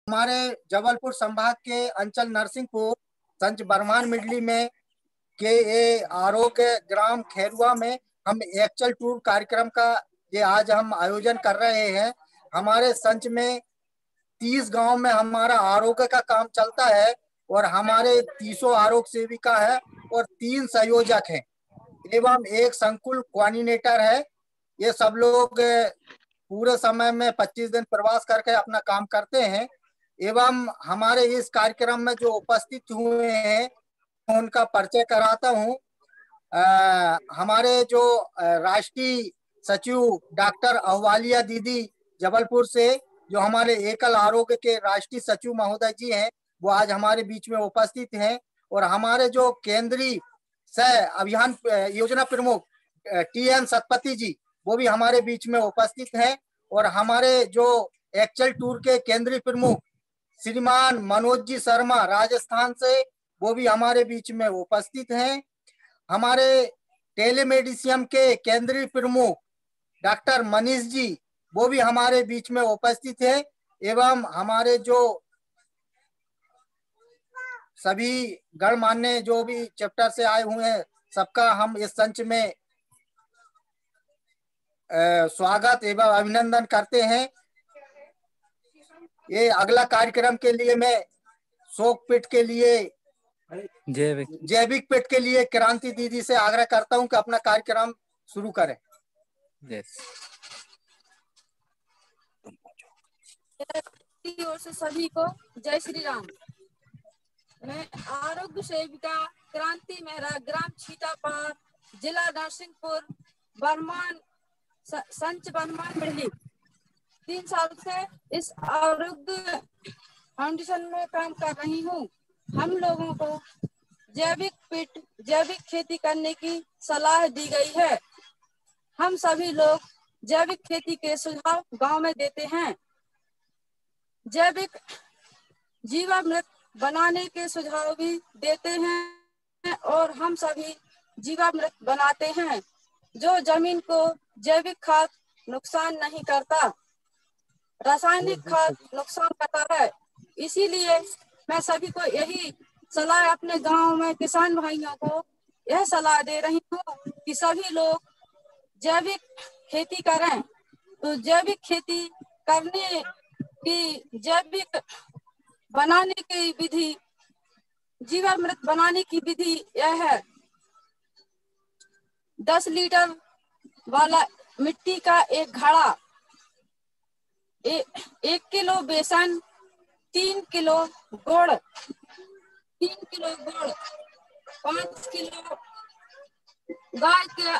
हमारे जबलपुर संभाग के अंचल नरसिंहपुर संच बरमान मिडली में के ये आरोग्य ग्राम खैरुआ में हम एक्चुअल टूर कार्यक्रम का ये आज हम आयोजन कर रहे हैं। हमारे संच में 30 गांव में हमारा आरोग्य का काम चलता है और हमारे 30 आरोग्य सेविका है और 3 संयोजक हैं एवं एक संकुल कोऑर्डिनेटर है। ये सब लोग पूरे समय में 25 दिन प्रवास करके अपना काम करते हैं। एवं हमारे इस कार्यक्रम में जो उपस्थित हुए हैं उनका परिचय कराता हूँ। हमारे जो राष्ट्रीय सचिव डॉक्टर अहवालिया दीदी जबलपुर से, जो हमारे एकल आरोग्य के राष्ट्रीय सचिव महोदय जी हैं, वो आज हमारे बीच में उपस्थित हैं। और हमारे जो केंद्रीय सह अभियान योजना प्रमुख TN सतपति जी, वो भी हमारे बीच में उपस्थित हैं। और हमारे जो एक्चुअल टूर के केंद्रीय प्रमुख श्रीमान मनोज जी शर्मा राजस्थान से, वो भी हमारे बीच में उपस्थित हैं। हमारे टेलीमेडिसिन के केंद्रीय प्रमुख डॉक्टर मनीष जी, वो भी हमारे बीच में उपस्थित है। एवं हमारे जो सभी गणमान्य जो भी चैप्टर से आए हुए हैं, सबका हम इस संच में स्वागत एवं अभिनंदन करते हैं। ये अगला कार्यक्रम के लिए मैं शोक पिट के लिए जैविक पिट के लिए क्रांति दीदी से आग्रह करता हूं कि अपना कार्यक्रम शुरू करें। ओर से सभी को जय श्री राम। मैं आरोग्य सेविका क्रांति मेहरा, ग्राम छीतापार, जिला नरसिंहपुर, बरमान संच बरमान मिडली 3 साल से इस आरोग्य फाउंडेशन में काम कर रही हूँ। हम लोगों को जैविक खेती करने की सलाह दी गई है। हम सभी लोग जैविक खेती के सुझाव गांव में देते हैं। जैविक जीवामृत बनाने के सुझाव भी देते हैं और हम सभी जीवामृत बनाते हैं, जो जमीन को जैविक खाद नुकसान नहीं करता, रासायनिक खाद नुकसान करता है। इसीलिए मैं सभी को यही सलाह, अपने गांव में किसान भाइयों को यह सलाह दे रही हूँ कि सभी लोग जैविक खेती करें। तो जैविक खेती करने की, जैविक बनाने की विधि, जीवामृत बनाने की विधि यह है: 10 लीटर वाला मिट्टी का एक घड़ा, 1 किलो बेसन, 3 किलो गुड़, 5 किलो गाय के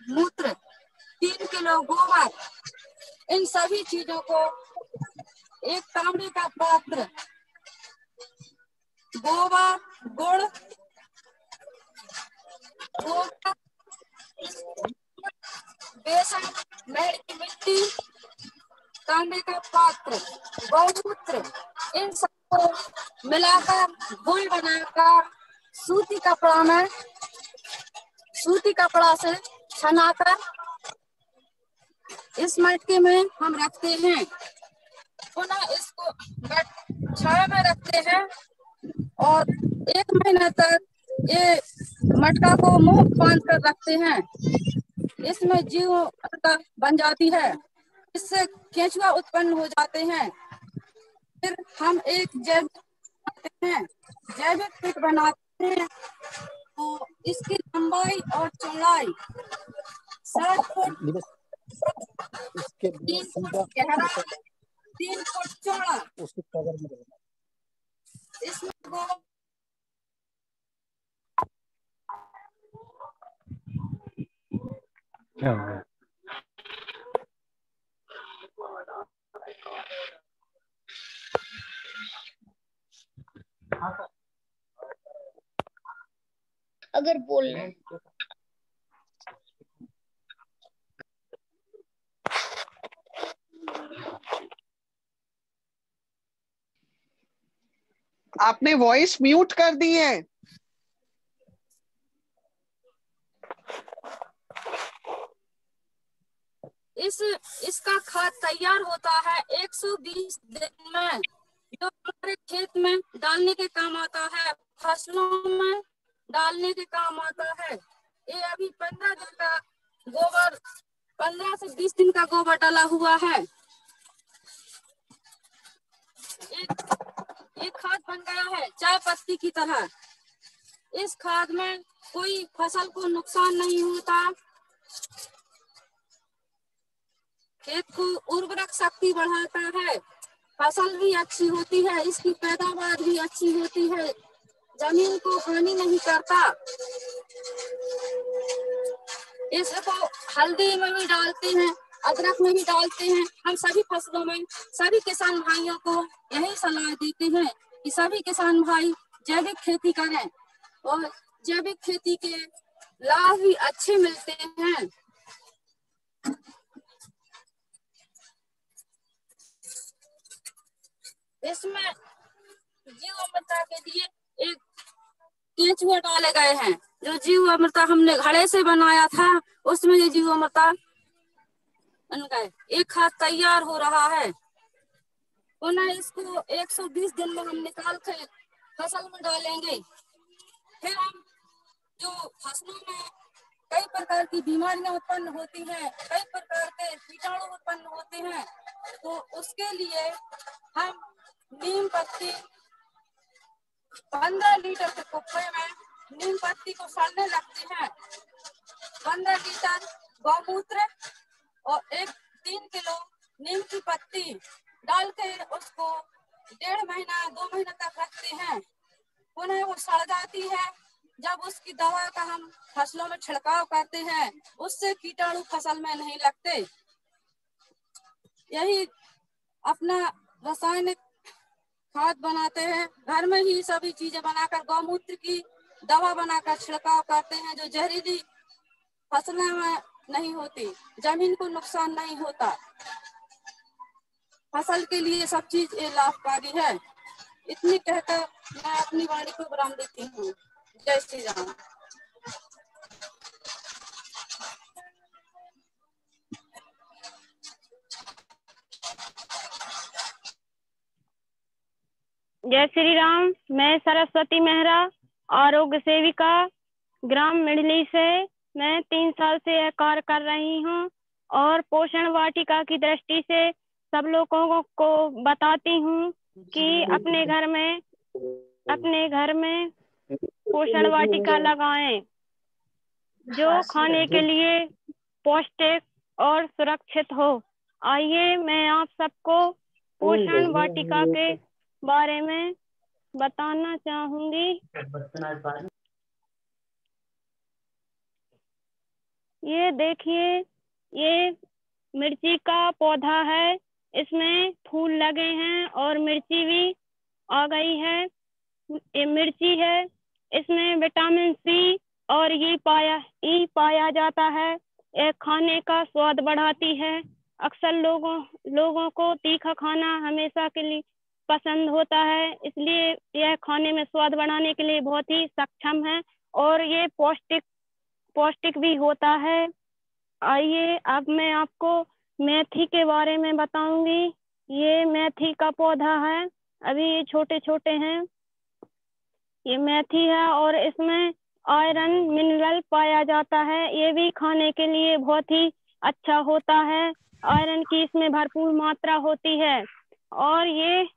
मूत्र, 3 किलो गोबर, इन सभी चीजों को एक तांबे का पात्र, गोबर, गुड़, बेसन, मेड़ की मिट्टी, तांबे का पात्र, गौमूत्र, इन सबको मिलाकर घोल बनाकर सूती कपड़ा से छनाकर इस मटके में हम रखते हैं। पुनः इसको छाया में रखते हैं और 1 महीने तक ये मटका को मुंह बांध कर रखते हैं। इसमें जीव बन जाती है, इससे केंचुआ उत्पन्न हो जाते हैं। फिर हम एक जैविक पिट बनाते हैं। तो इसकी लंबाई और चौड़ाई 7 फुट, 3 फुट गहरा, 3 फुट चौड़ा। इसमें अगर बोलना आपने वॉइस म्यूट कर दी है। इसका खाद तैयार होता है 120 दिन में, जो हमारे खेत में डालने के काम आता है, फसलों में डालने के काम आता है। ये अभी 15 दिन का गोबर, 15 से 20 दिन का गोबर डाला हुआ है। एक खाद बन गया है चाय पत्ती की तरह। इस खाद में कोई फसल को नुकसान नहीं होता, खेत को उर्वरक शक्ति बढ़ाता है, फसल भी अच्छी होती है, इसकी पैदावार भी अच्छी होती है, जमीन को हानि नहीं करता। इसको हल्दी में भी डालते हैं, अदरक में भी डालते हैं। हम सभी फसलों में सभी किसान भाइयों को यही सलाह देते हैं कि सभी किसान भाई जैविक खेती करें और जैविक खेती के लाभ भी अच्छे मिलते हैं। इसमें जीव अमृता के लिए एक केंचुआ डाले गए हैं। जो जीव अमृता हमने घड़े से बनाया था, उसमें ये जीव अमृता बन गए। एक खाद तैयार हो रहा है, पुनः इसको 120 दिन में हम निकाल कर फसल में डालेंगे। फिर हम जो फसलों में कई प्रकार की बीमारियां उत्पन्न होती हैं, कई प्रकार के कीटाणु उत्पन्न होते हैं, तो उसके लिए हम नीम पत्ती 15 लीटर के कुप्पे में नीम पत्ती को सड़ने लगते हैं। 15 लीटर गौमूत्र और 3 किलो नीम की पत्ती डाल के उसको 1.5 महीना 2 महीना तक रखते हैं। पुनः वो सड़ जाती है। जब उसकी दवा का हम फसलों में छिड़काव करते हैं, उससे कीटाणु फसल में नहीं लगते। यही अपना रासायनिक खाद बनाते हैं, घर में ही सभी चीजें बनाकर गौमूत्र की दवा बनाकर छिड़काव करते हैं, जो जहरीली फसलें में नहीं होती, जमीन को नुकसान नहीं होता। फसल के लिए सब चीज लाभकारी है। इतनी कहकर मैं अपनी वाणी को विराम देती हूँ। जय श्री राम। जय श्री राम। मैं सरस्वती मेहरा, आरोग्य सेविका, ग्राम मिडली से। मैं 3 साल से यह कार्य कर रही हूँ और पोषण वाटिका की दृष्टि से सब लोगों को बताती हूँ कि अपने घर में पोषण वाटिका लगाएं, जो खाने के लिए पौष्टिक और सुरक्षित हो। आइए मैं आप सबको पोषण वाटिका के बारे में बताना चाहूंगी। ये देखिए, ये मिर्ची का पौधा है, इसमें फूल लगे हैं और मिर्ची भी आ गई है। ये मिर्ची है, इसमें विटामिन सी और ई पाया जाता है। यह खाने का स्वाद बढ़ाती है। अक्सर लोगों को तीखा खाना हमेशा के लिए पसंद होता है, इसलिए यह खाने में स्वाद बढ़ाने के लिए बहुत ही सक्षम है और ये पौष्टिक भी होता है। आइए अब मैं आपको मेथी के बारे में बताऊंगी। ये मेथी का पौधा है, अभी ये छोटे छोटे हैं। ये मेथी है और इसमें आयरन मिनरल पाया जाता है। ये भी खाने के लिए बहुत ही अच्छा होता है। आयरन की इसमें भरपूर मात्रा होती है। और ये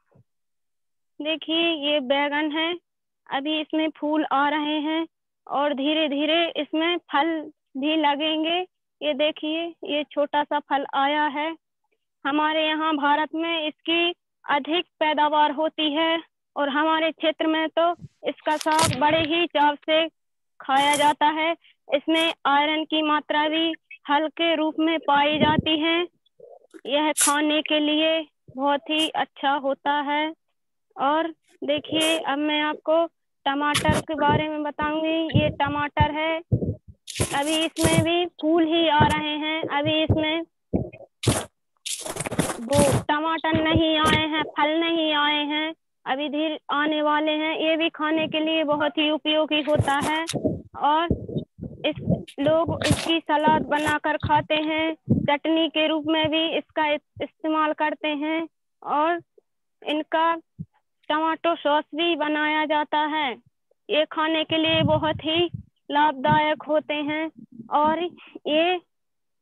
देखिए, ये बैगन है, अभी इसमें फूल आ रहे हैं और धीरे धीरे इसमें फल भी लगेंगे। ये देखिए, ये छोटा सा फल आया है। हमारे यहाँ भारत में इसकी अधिक पैदावार होती है और हमारे क्षेत्र में तो इसका साग बड़े ही चाव से खाया जाता है। इसमें आयरन की मात्रा भी हल्के रूप में पाई जाती है। यह खाने के लिए बहुत ही अच्छा होता है। और देखिए, अब मैं आपको टमाटर के बारे में बताऊंगी। ये टमाटर है, अभी इसमें भी फूल ही आ रहे हैं। अभी इसमें वो टमाटर नहीं आए हैं, फल नहीं आए हैं, अभी धीरे आने वाले हैं। ये भी खाने के लिए बहुत ही उपयोगी होता है और लोग इसकी सलाद बनाकर खाते हैं, चटनी के रूप में भी इसका इस्तेमाल करते हैं और इनका टमाटो सॉस भी बनाया जाता है। ये खाने के लिए बहुत ही लाभदायक होते हैं। और ये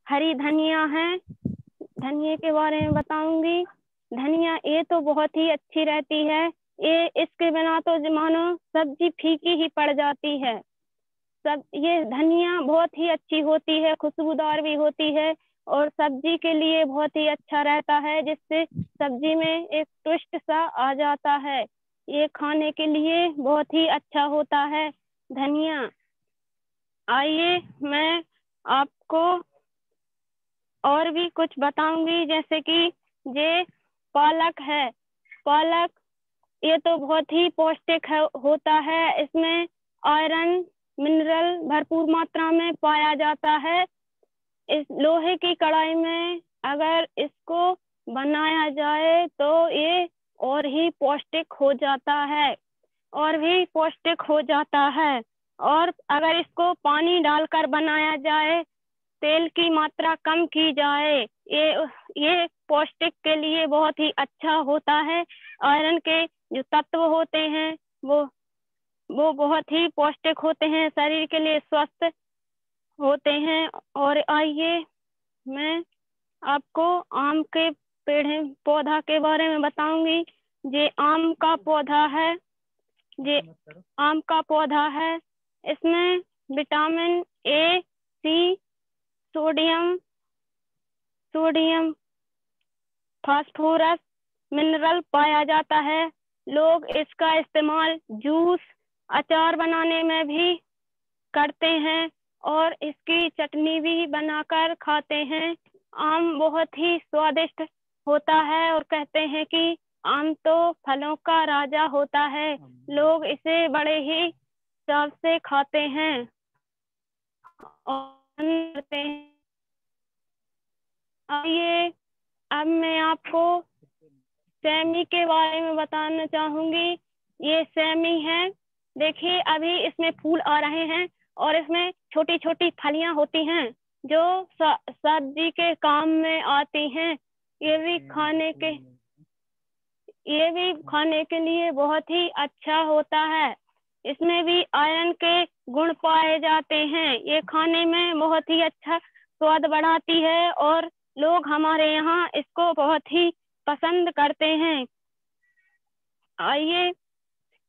हरी धनिया है, धनिया के बारे में बताऊंगी। धनिया ये तो बहुत ही अच्छी रहती है, ये इसके बिना तो मानो सब्जी फीकी ही पड़ जाती है। सब ये धनिया बहुत ही अच्छी होती है, खुशबूदार भी होती है और सब्जी के लिए बहुत ही अच्छा रहता है, जिससे सब्जी में एक ट्विस्ट सा आ जाता है। ये खाने के लिए बहुत ही अच्छा होता है धनिया। आइए मैं आपको और भी कुछ बताऊंगी, जैसे कि ये पालक है। पालक ये तो बहुत ही पौष्टिक होता है, इसमें आयरन मिनरल भरपूर मात्रा में पाया जाता है। इस लोहे की कढ़ाई में अगर इसको बनाया जाए तो ये और ही पौष्टिक हो जाता है, और भी पौष्टिक हो जाता है। और अगर इसको पानी डालकर बनाया जाए, तेल की मात्रा कम की जाए, ये पौष्टिक के लिए बहुत ही अच्छा होता है। आयरन के जो तत्व होते हैं वो बहुत ही पौष्टिक होते हैं, शरीर के लिए स्वस्थ होते हैं। और आइए मैं आपको आम के पौधा के बारे में बताऊंगी। ये आम का पौधा है, ये आम का पौधा है। इसमें vitamin A, C, sodium phosphorus mineral पाया जाता है। लोग इसका इस्तेमाल जूस, अचार बनाने में भी करते हैं और इसकी चटनी भी बनाकर खाते हैं। आम बहुत ही स्वादिष्ट होता है और कहते हैं कि आम तो फलों का राजा होता है। लोग इसे बड़े ही चाव से खाते हैं और करते हैं। आइए अब मैं आपको सेमी के बारे में बताना चाहूंगी। ये सेमी है, देखिए अभी इसमें फूल आ रहे हैं और इसमें छोटी छोटी फलियां होती हैं जो सब्जी के काम में आती हैं। ये भी खाने के लिए बहुत ही अच्छा होता है। इसमें भी आयरन के गुण पाए जाते हैं। ये खाने में बहुत ही अच्छा स्वाद बढ़ाती है और लोग हमारे यहाँ इसको बहुत ही पसंद करते हैं। आइए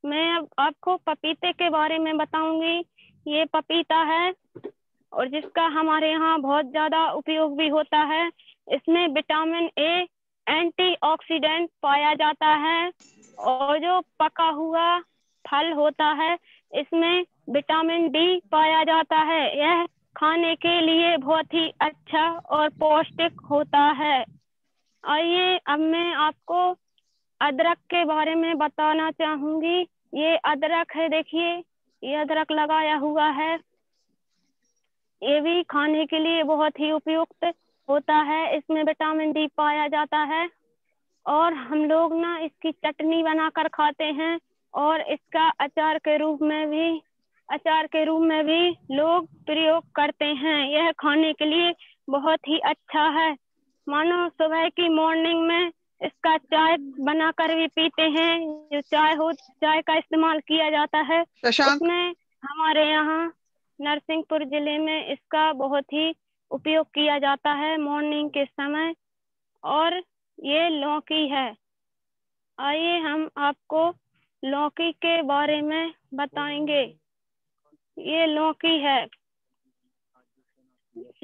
मैं अब आपको पपीते के बारे में बताऊंगी। ये पपीता है और जिसका हमारे यहाँ बहुत ज्यादा उपयोग भी होता है। इसमें विटामिन ए, एंटीऑक्सीडेंट पाया जाता है और जो पका हुआ फल होता है इसमें विटामिन डी पाया जाता है। यह खाने के लिए बहुत ही अच्छा और पौष्टिक होता है। आइए अब मैं आपको अदरक के बारे में बताना चाहूंगी। ये अदरक है, देखिए ये अदरक लगाया हुआ है। ये भी खाने के लिए बहुत ही उपयुक्त होता है। इसमें विटामिन डी पाया जाता है और हम लोग ना इसकी चटनी बनाकर खाते हैं और इसका अचार के रूप में भी लोग प्रयोग करते हैं। यह खाने के लिए बहुत ही अच्छा है। मानो सुबह की मॉर्निंग में इसका चाय बनाकर भी पीते हैं। जो चाय का इस्तेमाल किया जाता है शशांक, उसमें हमारे यहाँ नरसिंहपुर जिले में इसका बहुत ही उपयोग किया जाता है मॉर्निंग के समय। और ये लौकी है। आइए हम आपको लौकी के बारे में बताएंगे। ये लौकी है,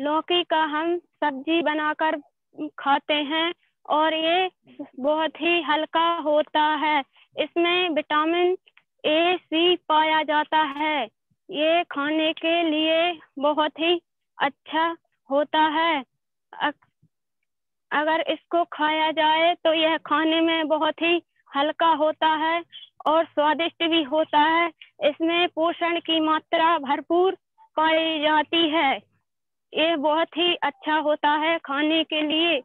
लौकी का हम सब्जी बनाकर खाते हैं और ये बहुत ही हल्का होता है। इसमें विटामिन ए, सी पाया जाता है। ये खाने के लिए बहुत ही अच्छा होता है। अगर इसको खाया जाए तो यह खाने में बहुत ही हल्का होता है और स्वादिष्ट भी होता है। इसमें पोषण की मात्रा भरपूर पाई जाती है। ये बहुत ही अच्छा होता है खाने के लिए।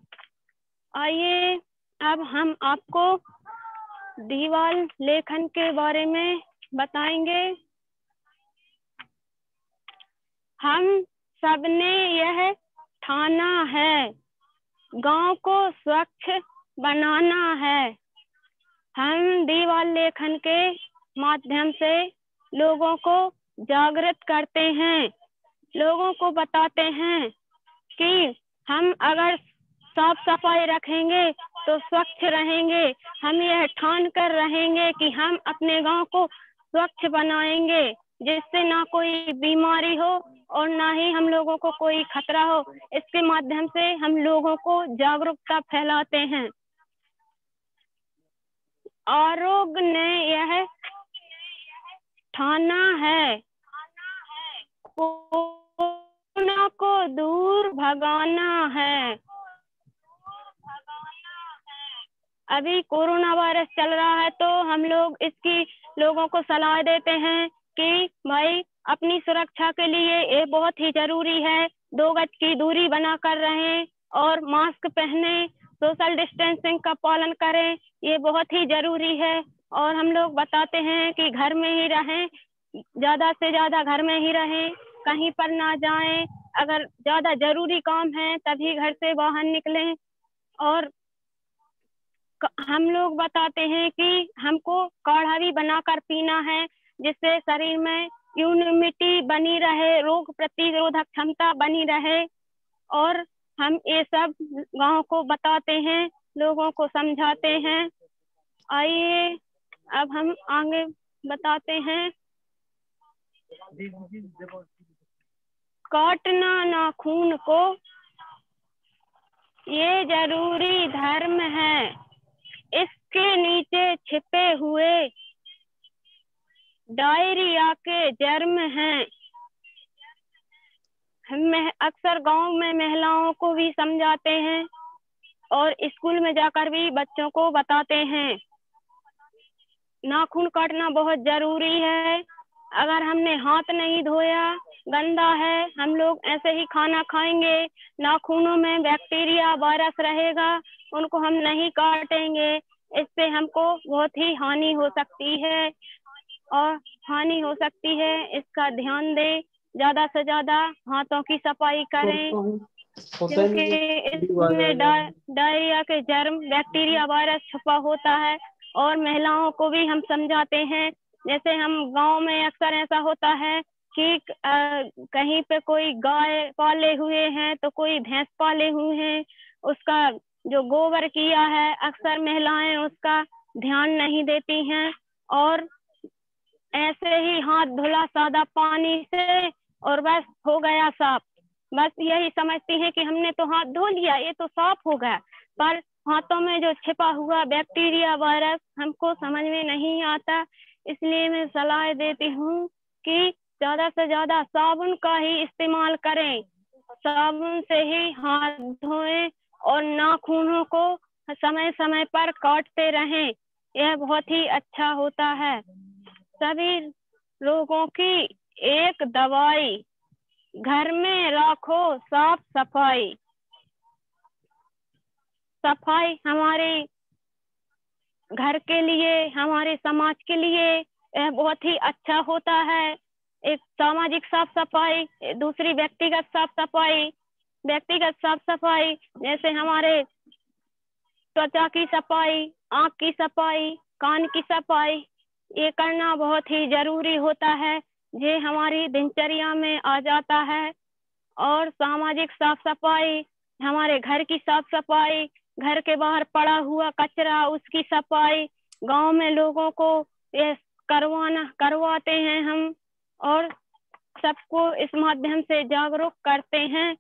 आइए अब हम आपको दीवार लेखन के बारे में बताएंगे। हम सबने यह ठाना है, गांव को स्वच्छ बनाना है। हम दीवार लेखन के माध्यम से लोगों को जागृत करते हैं, लोगों को बताते हैं कि हम अगर साफ सफाई रखेंगे तो स्वच्छ रहेंगे। हम यह ठान कर रहेंगे कि हम अपने गांव को स्वच्छ बनाएंगे, जिससे ना कोई बीमारी हो और ना ही हम लोगों को कोई खतरा हो। इसके माध्यम से हम लोगों को जागरूकता फैलाते हैं। आरोग्य ने यह ठाना है, कोरोना को दूर भगाना है। अभी कोरोना वायरस चल रहा है, तो हम लोग इसकी लोगों को सलाह देते हैं कि भाई अपनी सुरक्षा के लिए ये बहुत ही जरूरी है, 2 गज की दूरी बनाकर रहें और मास्क पहने, सोशल डिस्टेंसिंग का पालन करें, ये बहुत ही जरूरी है। और हम लोग बताते हैं कि घर में ही रहें, ज्यादा से ज्यादा घर में ही रहें, कहीं पर ना जाएं, अगर ज्यादा जरूरी काम है तभी घर से बाहर निकलें। और हम लोग बताते हैं कि हमको काढ़ा भी बनाकर पीना है, जिससे शरीर में इम्यूनिटी बनी रहे, रोग प्रतिरोधक क्षमता बनी रहे। और हम ये सब गांव को बताते हैं, लोगों को समझाते हैं। आइए अब हम आगे बताते हैं। काटना नाखून को ये जरूरी धर्म है, इसके नीचे छिपे हुए डायरिया के जर्म हैं। हम अक्सर गांव में महिलाओं को भी समझाते हैं और स्कूल में जाकर भी बच्चों को बताते हैं। नाखून काटना बहुत जरूरी है। अगर हमने हाथ नहीं धोया, गंदा है, हम लोग ऐसे ही खाना खाएंगे, नाखूनों में बैक्टीरिया वायरस रहेगा, उनको हम नहीं काटेंगे, इससे हमको बहुत ही हानि हो सकती है इसका ध्यान दें। ज्यादा से ज्यादा हाथों की सफाई करें, क्योंकि इसमें डायरिया के जर्म, बैक्टीरिया, वायरस छुपा होता है। और महिलाओं को भी हम समझाते हैं, जैसे हम गांव में अक्सर ऐसा होता है कि कहीं पे कोई गाय पाले हुए हैं तो कोई भैंस पाले हुए हैं, उसका जो गोबर किया है अक्सर महिलाएं उसका ध्यान नहीं देती हैं और ऐसे ही हाथ धुला सादा पानी से और बस हो गया साफ। बस यही समझती हैं कि हमने तो हाथ धो लिया, ये तो साफ हो गया, पर हाथों में जो छिपा हुआ बैक्टीरिया वायरस हमको समझ में नहीं आता। इसलिए मैं सलाह देती हूँ कि ज्यादा से ज्यादा साबुन का ही इस्तेमाल करें, साबुन से ही हाथ धोएं और नाखूनों को समय समय पर काटते रहें, यह बहुत ही अच्छा होता है। सभी रोगों की एक दवाई, घर में रखो साफ सफाई। सफाई हमारे घर के लिए, हमारे समाज के लिए यह बहुत ही अच्छा होता है। एक सामाजिक साफ सफाई, दूसरी व्यक्तिगत साफ सफाई। व्यक्तिगत साफ सफाई जैसे हमारे त्वचा की सफाई, आंख की सफाई, कान की सफाई, ये करना बहुत ही जरूरी होता है, ये हमारी दिनचर्या में आ जाता है। और सामाजिक साफ सफाई, हमारे घर की साफ सफाई, घर के बाहर पड़ा हुआ कचरा उसकी सफाई, गांव में लोगों को ये करवाते हैं हम और सबको इस माध्यम से जागरूक करते हैं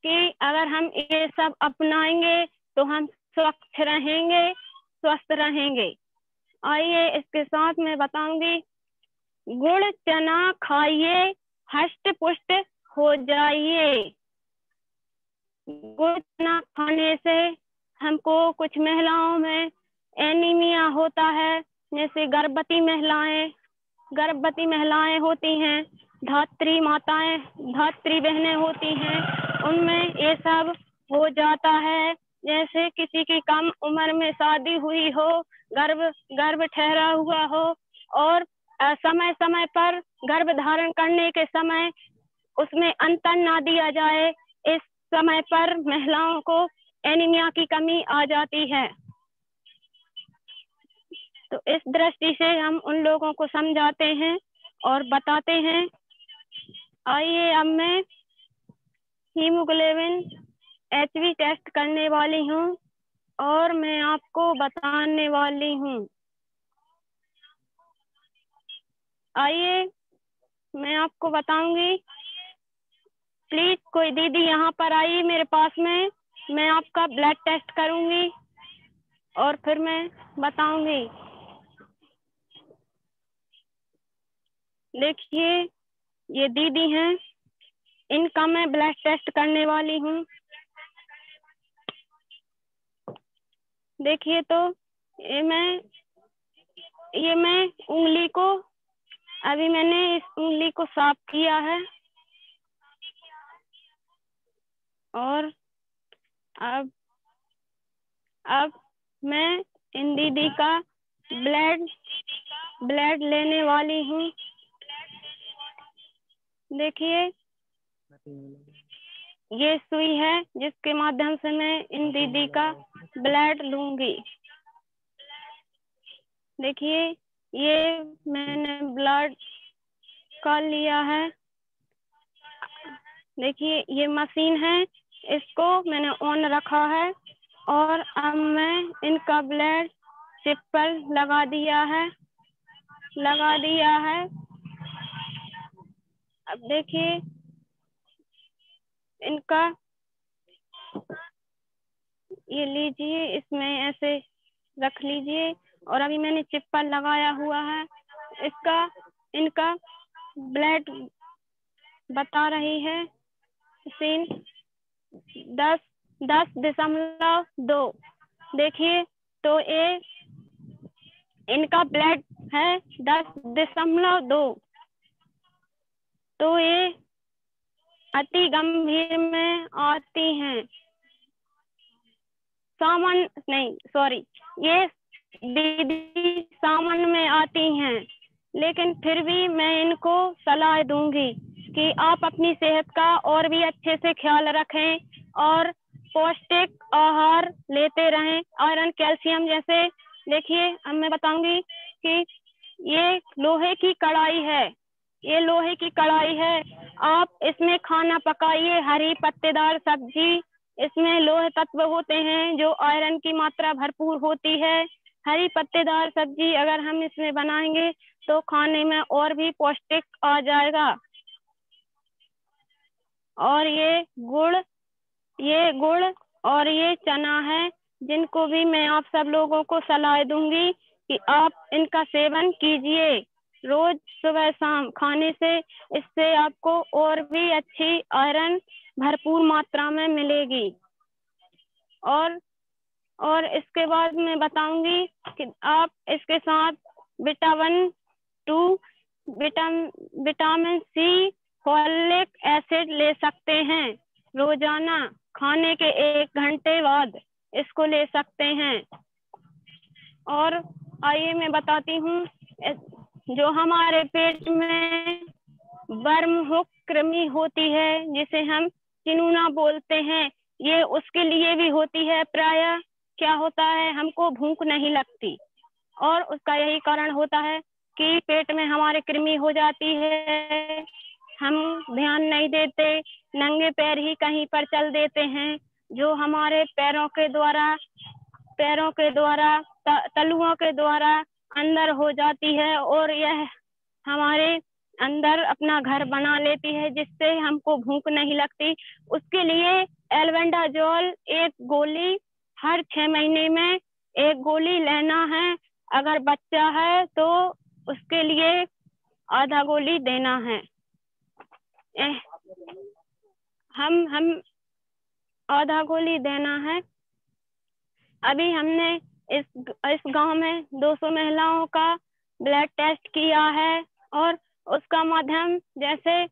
कि अगर हम ये सब अपनाएंगे तो हम स्वच्छ रहेंगे, स्वस्थ रहेंगे। आइए इसके साथ मैं बताऊंगी, गुड़ चना खाइए, हष्ट पुष्ट हो जाइए। गुड़ चना खाने से हमको कुछ महिलाओं में एनीमिया होता है, जैसे गर्भवती महिलाएं होती हैं, धात्री माताएं, धात्री बहनें होती हैं, उनमें ये सब हो जाता है। जैसे किसी की कम उम्र में शादी हुई हो, गर्भ ठहरा हुआ हो और समय समय पर गर्भ धारण करने के समय उसमें अंतर ना दिया जाए, इस समय पर महिलाओं को एनीमिया की कमी आ जाती है। तो इस दृष्टि से हम उन लोगों को समझाते हैं और बताते हैं। आइए अब मैं हीमोग्लोबिन HB टेस्ट करने वाली हूँ और मैं आपको बताने वाली हूँ। आइए मैं आपको बताऊंगी। प्लीज कोई दीदी यहाँ पर आइए मेरे पास में, मैं आपका ब्लड टेस्ट करूंगी और फिर मैं बताऊंगी। देखिए ये दीदी हैं, इनका मैं ब्लड टेस्ट करने वाली हूँ। देखिए तो ये मैं उंगली को, अभी मैंने इस उंगली को साफ किया है और अब मैं इन दीदी का ब्लड लेने वाली हूँ। देखिए ये सुई है जिसके माध्यम से मैं इन दीदी का ब्लड लूंगी। देखिए ये मैंने ब्लड का लिया है। देखिए ये मशीन है, इसको मैंने ऑन रखा है और अब मैं इनका ब्लड चिप पर लगा दिया है। अब देखिए इनका, ये लीजिए, इसमें ऐसे रख लीजिए और अभी मैंने चिप पर लगाया हुआ है। इनका ब्लड बता रही है मशीन 10.2। देखिए तो ये इनका ब्लड है 10.2। तो ये अति गंभीर में आती हैं, ये दीदी सामान्य में आती हैं, लेकिन फिर भी मैं इनको सलाह दूंगी कि आप अपनी सेहत का और भी अच्छे से ख्याल रखें और पौष्टिक आहार लेते रहें, आयरन कैल्शियम जैसे। देखिए अब मैं बताऊंगी कि ये लोहे की कढ़ाई है, आप इसमें खाना पकाइए, हरी पत्तेदार सब्जी, इसमें लोह तत्व होते हैं जो आयरन की मात्रा भरपूर होती है। हरी पत्तेदार सब्जी अगर हम इसमें बनाएंगे तो खाने में और भी पौष्टिक आ जाएगा। और ये गुड़ और ये चना है, जिनको भी मैं आप सब लोगों को सलाह दूंगी कि आप इनका सेवन कीजिए रोज सुबह शाम खाने से। इससे आपको और भी अच्छी आयरन भरपूर मात्रा में मिलेगी। और इसके बाद मैं बताऊंगी कि आप इसके साथ विटामिन C, फॉलिक एसिड ले सकते हैं। रोजाना खाने के 1 घंटे बाद इसको ले सकते हैं। और आइए मैं बताती हूँ, जो हमारे पेट में वर्म हुक कृमि होती है जिसे हम चिनूना बोलते हैं, ये उसके लिए भी होती है। प्रायः क्या होता है, हमको भूख नहीं लगती और उसका यही कारण होता है कि पेट में हमारे कृमि हो जाती है। हम ध्यान नहीं देते, नंगे पैर ही कहीं पर चल देते हैं, जो हमारे पैरों के द्वारा तलुओं के द्वारा अंदर हो जाती है और यह हमारे अंदर अपना घर बना लेती है, जिससे हमको भूख नहीं लगती। उसके लिए एल्बेंडाजोल 1 गोली हर 6 महीने में 1 गोली लेना है। अगर बच्चा है तो उसके लिए आधा गोली देना है। हम आधा गोली देना है। अभी हमने इस गांव में 200 महिलाओं का ब्लड टेस्ट किया है और उसका माध्यम जैसे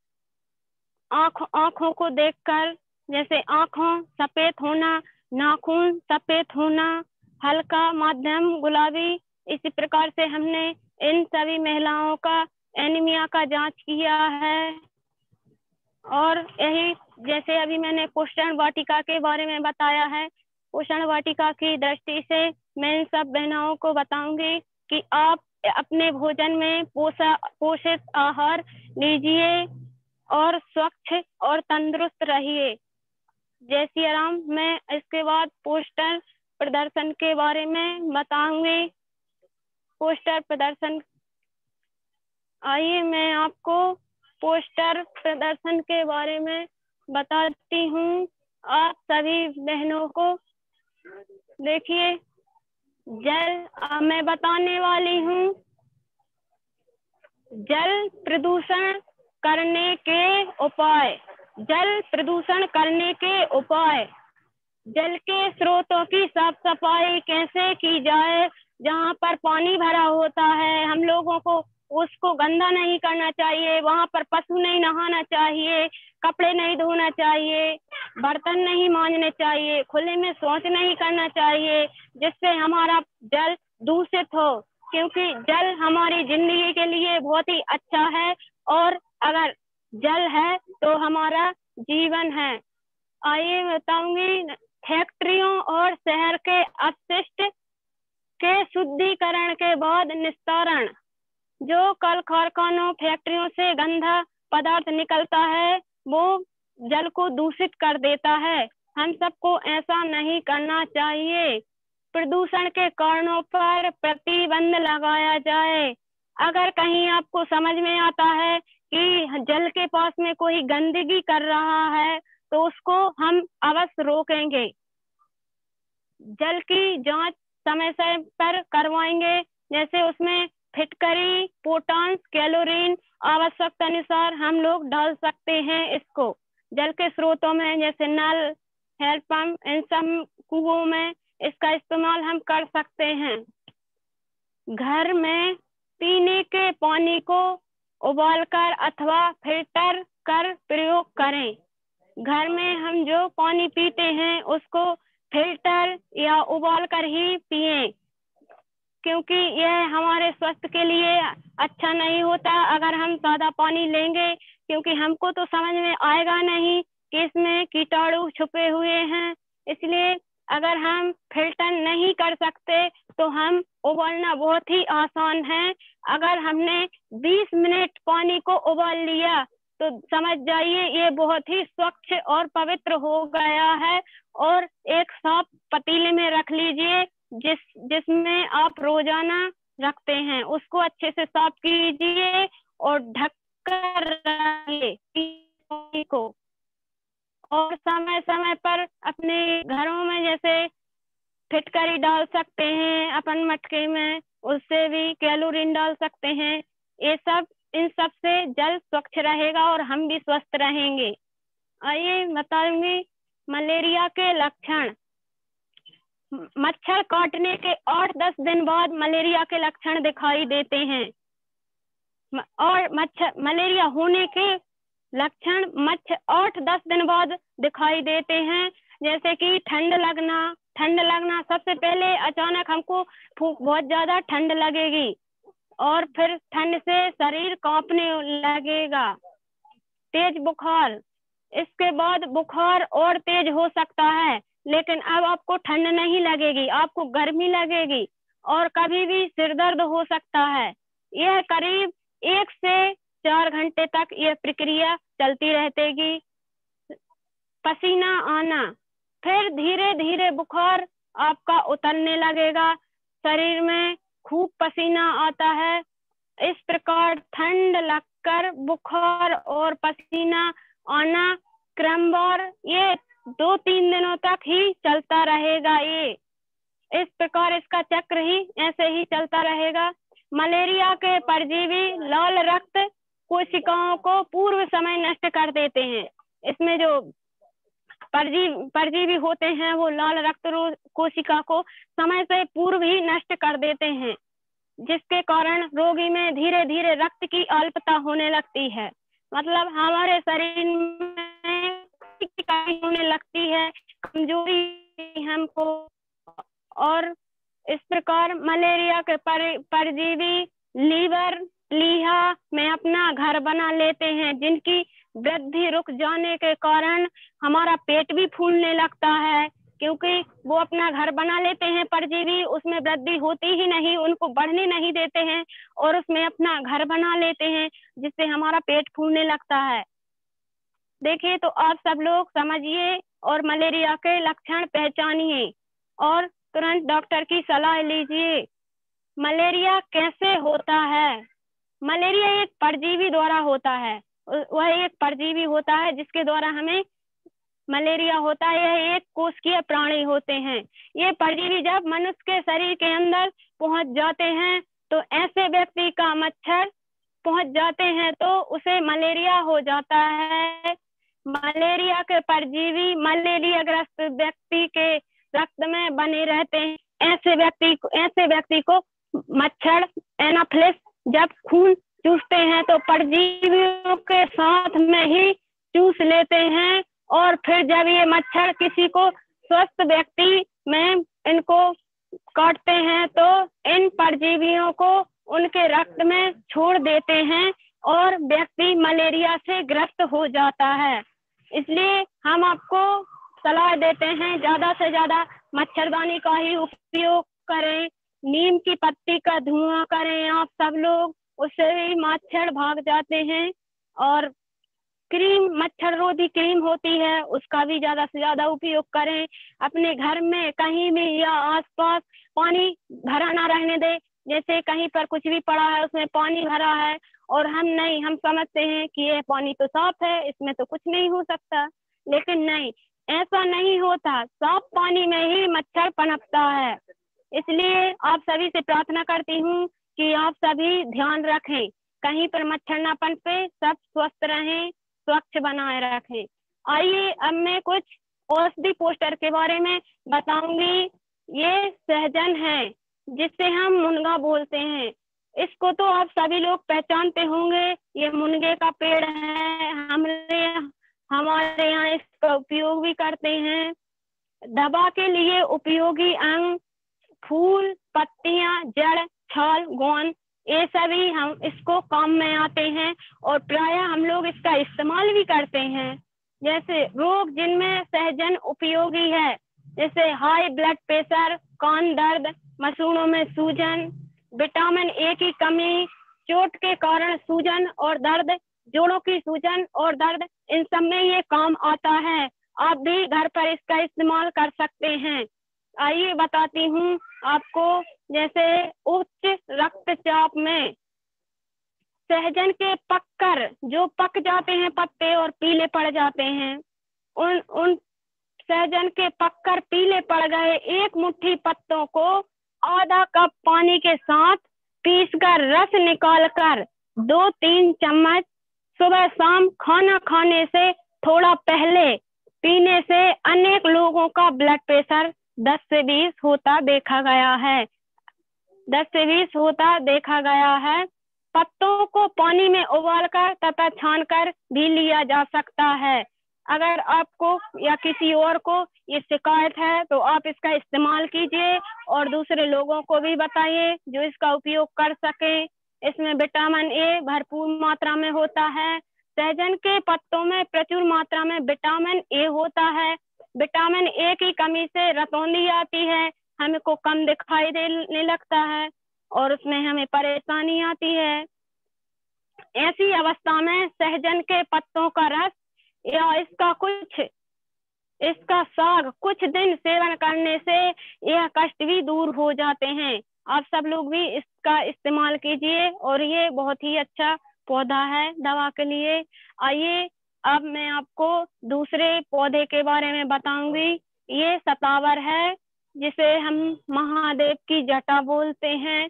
आँखों को देखकर, जैसे आँखों सफेद होना, नाखून सफेद होना, हल्का मध्यम गुलाबी, इसी प्रकार से हमने इन सभी महिलाओं का एनीमिया का जांच किया है। और यही जैसे अभी मैंने पोषण वाटिका के बारे में बताया है, पोषण वाटिका की दृष्टि से मैं इन सब बहनों को बताऊंगी कि आप अपने भोजन में पोषित आहार लीजिए और स्वच्छ और तंदुरुस्त रहिए। जय सिया राम। मैं इसके बाद पोस्टर प्रदर्शन के बारे में बताऊंगी। पोस्टर प्रदर्शन, आइए मैं आपको पोस्टर प्रदर्शन के बारे में बताती हूँ। आप सभी बहनों को देखिए, मैं बताने वाली हूँ जल प्रदूषण करने के उपाय। जल प्रदूषण करने के उपाय। जल के स्रोतों की साफ सफाई कैसे की जाए। जहाँ पर पानी भरा होता है, हम लोगों को उसको गंदा नहीं करना चाहिए। वहाँ पर पशु नहीं नहाना चाहिए, कपड़े नहीं धोना चाहिए, बर्तन नहीं मांजने चाहिए, खुले में शौच नहीं करना चाहिए, जिससे हमारा जल दूषित हो। क्योंकि जल हमारी जिंदगी के लिए बहुत ही अच्छा है, और अगर जल है तो हमारा जीवन है। आइए बताऊंगी फैक्ट्रियों और शहर के अपशिष्ट के शुद्धिकरण के बाद निस्तारण। जो कल कारखानों फैक्ट्रियों से गंदा पदार्थ निकलता है वो जल को दूषित कर देता है। हम सबको ऐसा नहीं करना चाहिए। प्रदूषण के कारणों पर प्रतिबंध लगाया जाए। अगर कहीं आपको समझ में आता है कि जल के पास में कोई गंदगी कर रहा है तो उसको हम अवश्य रोकेंगे। जल की जांच समय समय पर करवाएंगे, जैसे उसमें फिटकरी, पोटाश, क्लोरीन आवश्यकता अनुसार हम लोग डाल सकते हैं। इसको जल के स्रोतों में जैसे नल, हैंडपंप, इन सब कुओं में इसका इस्तेमाल हम कर सकते हैं। घर में पीने के पानी को उबालकर अथवा फिल्टर कर प्रयोग करें। घर में हम जो पानी पीते हैं उसको फिल्टर या उबाल कर ही पिएं, क्योंकि यह हमारे स्वास्थ्य के लिए अच्छा नहीं होता अगर हम सादा पानी लेंगे, क्योंकि हमको तो समझ में आएगा नहीं कि इसमें कीटाणु छुपे हुए हैं। इसलिए अगर हम फिल्टर नहीं कर सकते तो हम उबालना बहुत ही आसान है। अगर हमने 20 मिनट पानी को उबाल लिया तो समझ जाइए ये बहुत ही स्वच्छ और पवित्र हो गया है। और एक साफ पतीले में रख लीजिए जिसमें आप रोजाना रखते हैं, उसको अच्छे से साफ कीजिए और ढककर रखिए को। और समय समय पर अपने घरों में जैसे फिटकरी डाल सकते हैं अपन मटके में, उससे भी क्लोरीन डाल सकते हैं। ये सब, इन सब से जल स्वच्छ रहेगा और हम भी स्वस्थ रहेंगे। आइए बताऊंगी मलेरिया के लक्षण। मच्छर काटने के 8-10 दिन बाद मलेरिया के लक्षण दिखाई देते हैं। और मलेरिया होने के लक्षण 8-10 दिन बाद दिखाई देते हैं, जैसे कि ठंड लगना। सबसे पहले अचानक हमको बहुत ज्यादा ठंड लगेगी और फिर ठंड से शरीर कांपने लगेगा। तेज बुखार, इसके बाद बुखार और तेज हो सकता है, लेकिन अब आपको ठंड नहीं लगेगी, आपको गर्मी लगेगी और कभी भी सिर दर्द हो सकता है। यह करीब 1 से 4 घंटे तक यह प्रक्रिया चलती रहेगी। पसीना आना, फिर धीरे धीरे बुखार आपका उतरने लगेगा, शरीर में खूब पसीना आता है। इस प्रकार ठंड लगकर बुखार और पसीना आना क्रमवार ये 2-3 दिनों तक ही चलता रहेगा। ये इस प्रकार इसका चक्र ही ऐसे ही चलता रहेगा। मलेरिया के परजीवी लाल रक्त कोशिकाओं को पूर्व समय नष्ट कर देते हैं। इसमें जो परजीवी होते हैं वो लाल रक्त कोशिका को समय से पूर्व ही नष्ट कर देते हैं, जिसके कारण रोगी में धीरे धीरे रक्त की अल्पता होने लगती है। मतलब हमारे शरीर में कमी होने लगती है, कमजोरी हमको। और इस प्रकार मलेरिया के परजीवी लीवर, प्लीहा में अपना घर बना लेते हैं, जिनकी वृद्धि रुक जाने के कारण हमारा पेट भी फूलने लगता है, क्योंकि वो अपना घर बना लेते हैं परजीवी, उसमें वृद्धि होती ही नहीं, उनको बढ़ने नहीं देते हैं और उसमें अपना घर बना लेते हैं, जिससे हमारा पेट फूलने लगता है। देखिए, तो आप सब लोग समझिए और मलेरिया के लक्षण पहचानिए और तुरंत डॉक्टर की सलाह लीजिए। मलेरिया कैसे होता है? मलेरिया एक परजीवी द्वारा होता है। वह एक परजीवी होता है जिसके द्वारा हमें मलेरिया होता है। यह एक कोशिकीय प्राणी होते हैं। ये परजीवी जब मनुष्य के शरीर के अंदर पहुंच जाते हैं तो ऐसे व्यक्ति का मच्छर पहुंच जाते हैं तो उसे मलेरिया हो जाता है। मलेरिया के परजीवी मलेरिया ग्रस्त व्यक्ति के रक्त में बने रहते हैं। ऐसे व्यक्ति को मच्छर एनाफिलिस जब खून चूसते हैं तो परजीवियों के साथ में ही चूस लेते हैं और फिर जब ये मच्छर किसी को स्वस्थ व्यक्ति में इनको काटते हैं तो इन परजीवियों को उनके रक्त में छोड़ देते हैं और व्यक्ति मलेरिया से ग्रस्त हो जाता है। इसलिए हम आपको सलाह देते हैं ज्यादा से ज्यादा मच्छरदानी का ही उपयोग करें, नीम की पत्ती का धुआं करें आप सब लोग, उससे भी मच्छर भाग जाते हैं। और क्रीम, मच्छर रोधी क्रीम होती है, उसका भी ज्यादा से ज्यादा उपयोग करें। अपने घर में कहीं भी या आसपास पानी भरा ना रहने दे। जैसे कहीं पर कुछ भी पड़ा है उसमें पानी भरा है और हम समझते हैं कि यह पानी तो साफ है, इसमें तो कुछ नहीं हो सकता, लेकिन नहीं, ऐसा नहीं होता। साफ पानी में ही मच्छर पनपता है। इसलिए आप सभी से प्रार्थना करती हूँ कि आप सभी ध्यान रखें, कहीं पर मच्छर ना पनपे, सब स्वस्थ रहें, स्वच्छ बनाए रखें। आइए अब मैं कुछ औषधि पोस्टर के बारे में बताऊंगी। ये सहजन है जिससे हम मुनगा बोलते हैं। इसको तो आप सभी लोग पहचानते होंगे। ये मुनगे का पेड़ है। हमारे यहाँ इसका उपयोग भी करते हैं। दवा के लिए उपयोगी अंग, फूल, पत्तियां, जड़, छाल, गोंद, ये सभी हम इसको काम में आते हैं और प्रायः हम लोग इसका इस्तेमाल भी करते हैं। जैसे रोग जिनमें सहजन उपयोगी है, जैसे हाई ब्लड प्रेशर, कान दर्द, मसूड़ों में सूजन, विटामिन ए की कमी, चोट के कारण सूजन और दर्द, जोड़ों की सूजन और दर्द, इन सब में ये काम आता है। आप भी घर पर इसका इस्तेमाल कर सकते हैं। आइए बताती हूँ आपको। जैसे उच्च रक्तचाप में सहजन के पककर जो पक जाते हैं पत्ते और पीले पड़ जाते हैं, उन सहजन के पककर पीले पड़ गए एक मुट्ठी पत्तों को आधा कप पानी के साथ पीसकर रस निकालकर 2-3 चम्मच सुबह शाम खाना खाने से थोड़ा पहले पीने से अनेक लोगों का ब्लड प्रेशर 10 से 20 होता देखा गया है। 10 से 20 होता देखा गया है। पत्तों को पानी में उबालकर तथा छानकर भी लिया जा सकता है। अगर आपको या किसी और को ये शिकायत है तो आप इसका इस्तेमाल कीजिए और दूसरे लोगों को भी बताइए जो इसका उपयोग कर सकें। इसमें विटामिन ए भरपूर मात्रा में होता है। सहजन के पत्तों में प्रचुर मात्रा में विटामिन ए होता है। विटामिन ए की कमी से रतौंधी आती है, हमको कम दिखाई देने लगता है और उसमें हमें परेशानी आती है। ऐसी अवस्था में सहजन के पत्तों का रस या इसका साग कुछ दिन सेवन करने से यह कष्ट भी दूर हो जाते हैं। आप सब लोग भी इसका इस्तेमाल कीजिए और ये बहुत ही अच्छा पौधा है दवा के लिए। आइए अब मैं आपको दूसरे पौधे के बारे में बताऊंगी। ये सतावर है, जिसे हम महादेव की जटा बोलते हैं।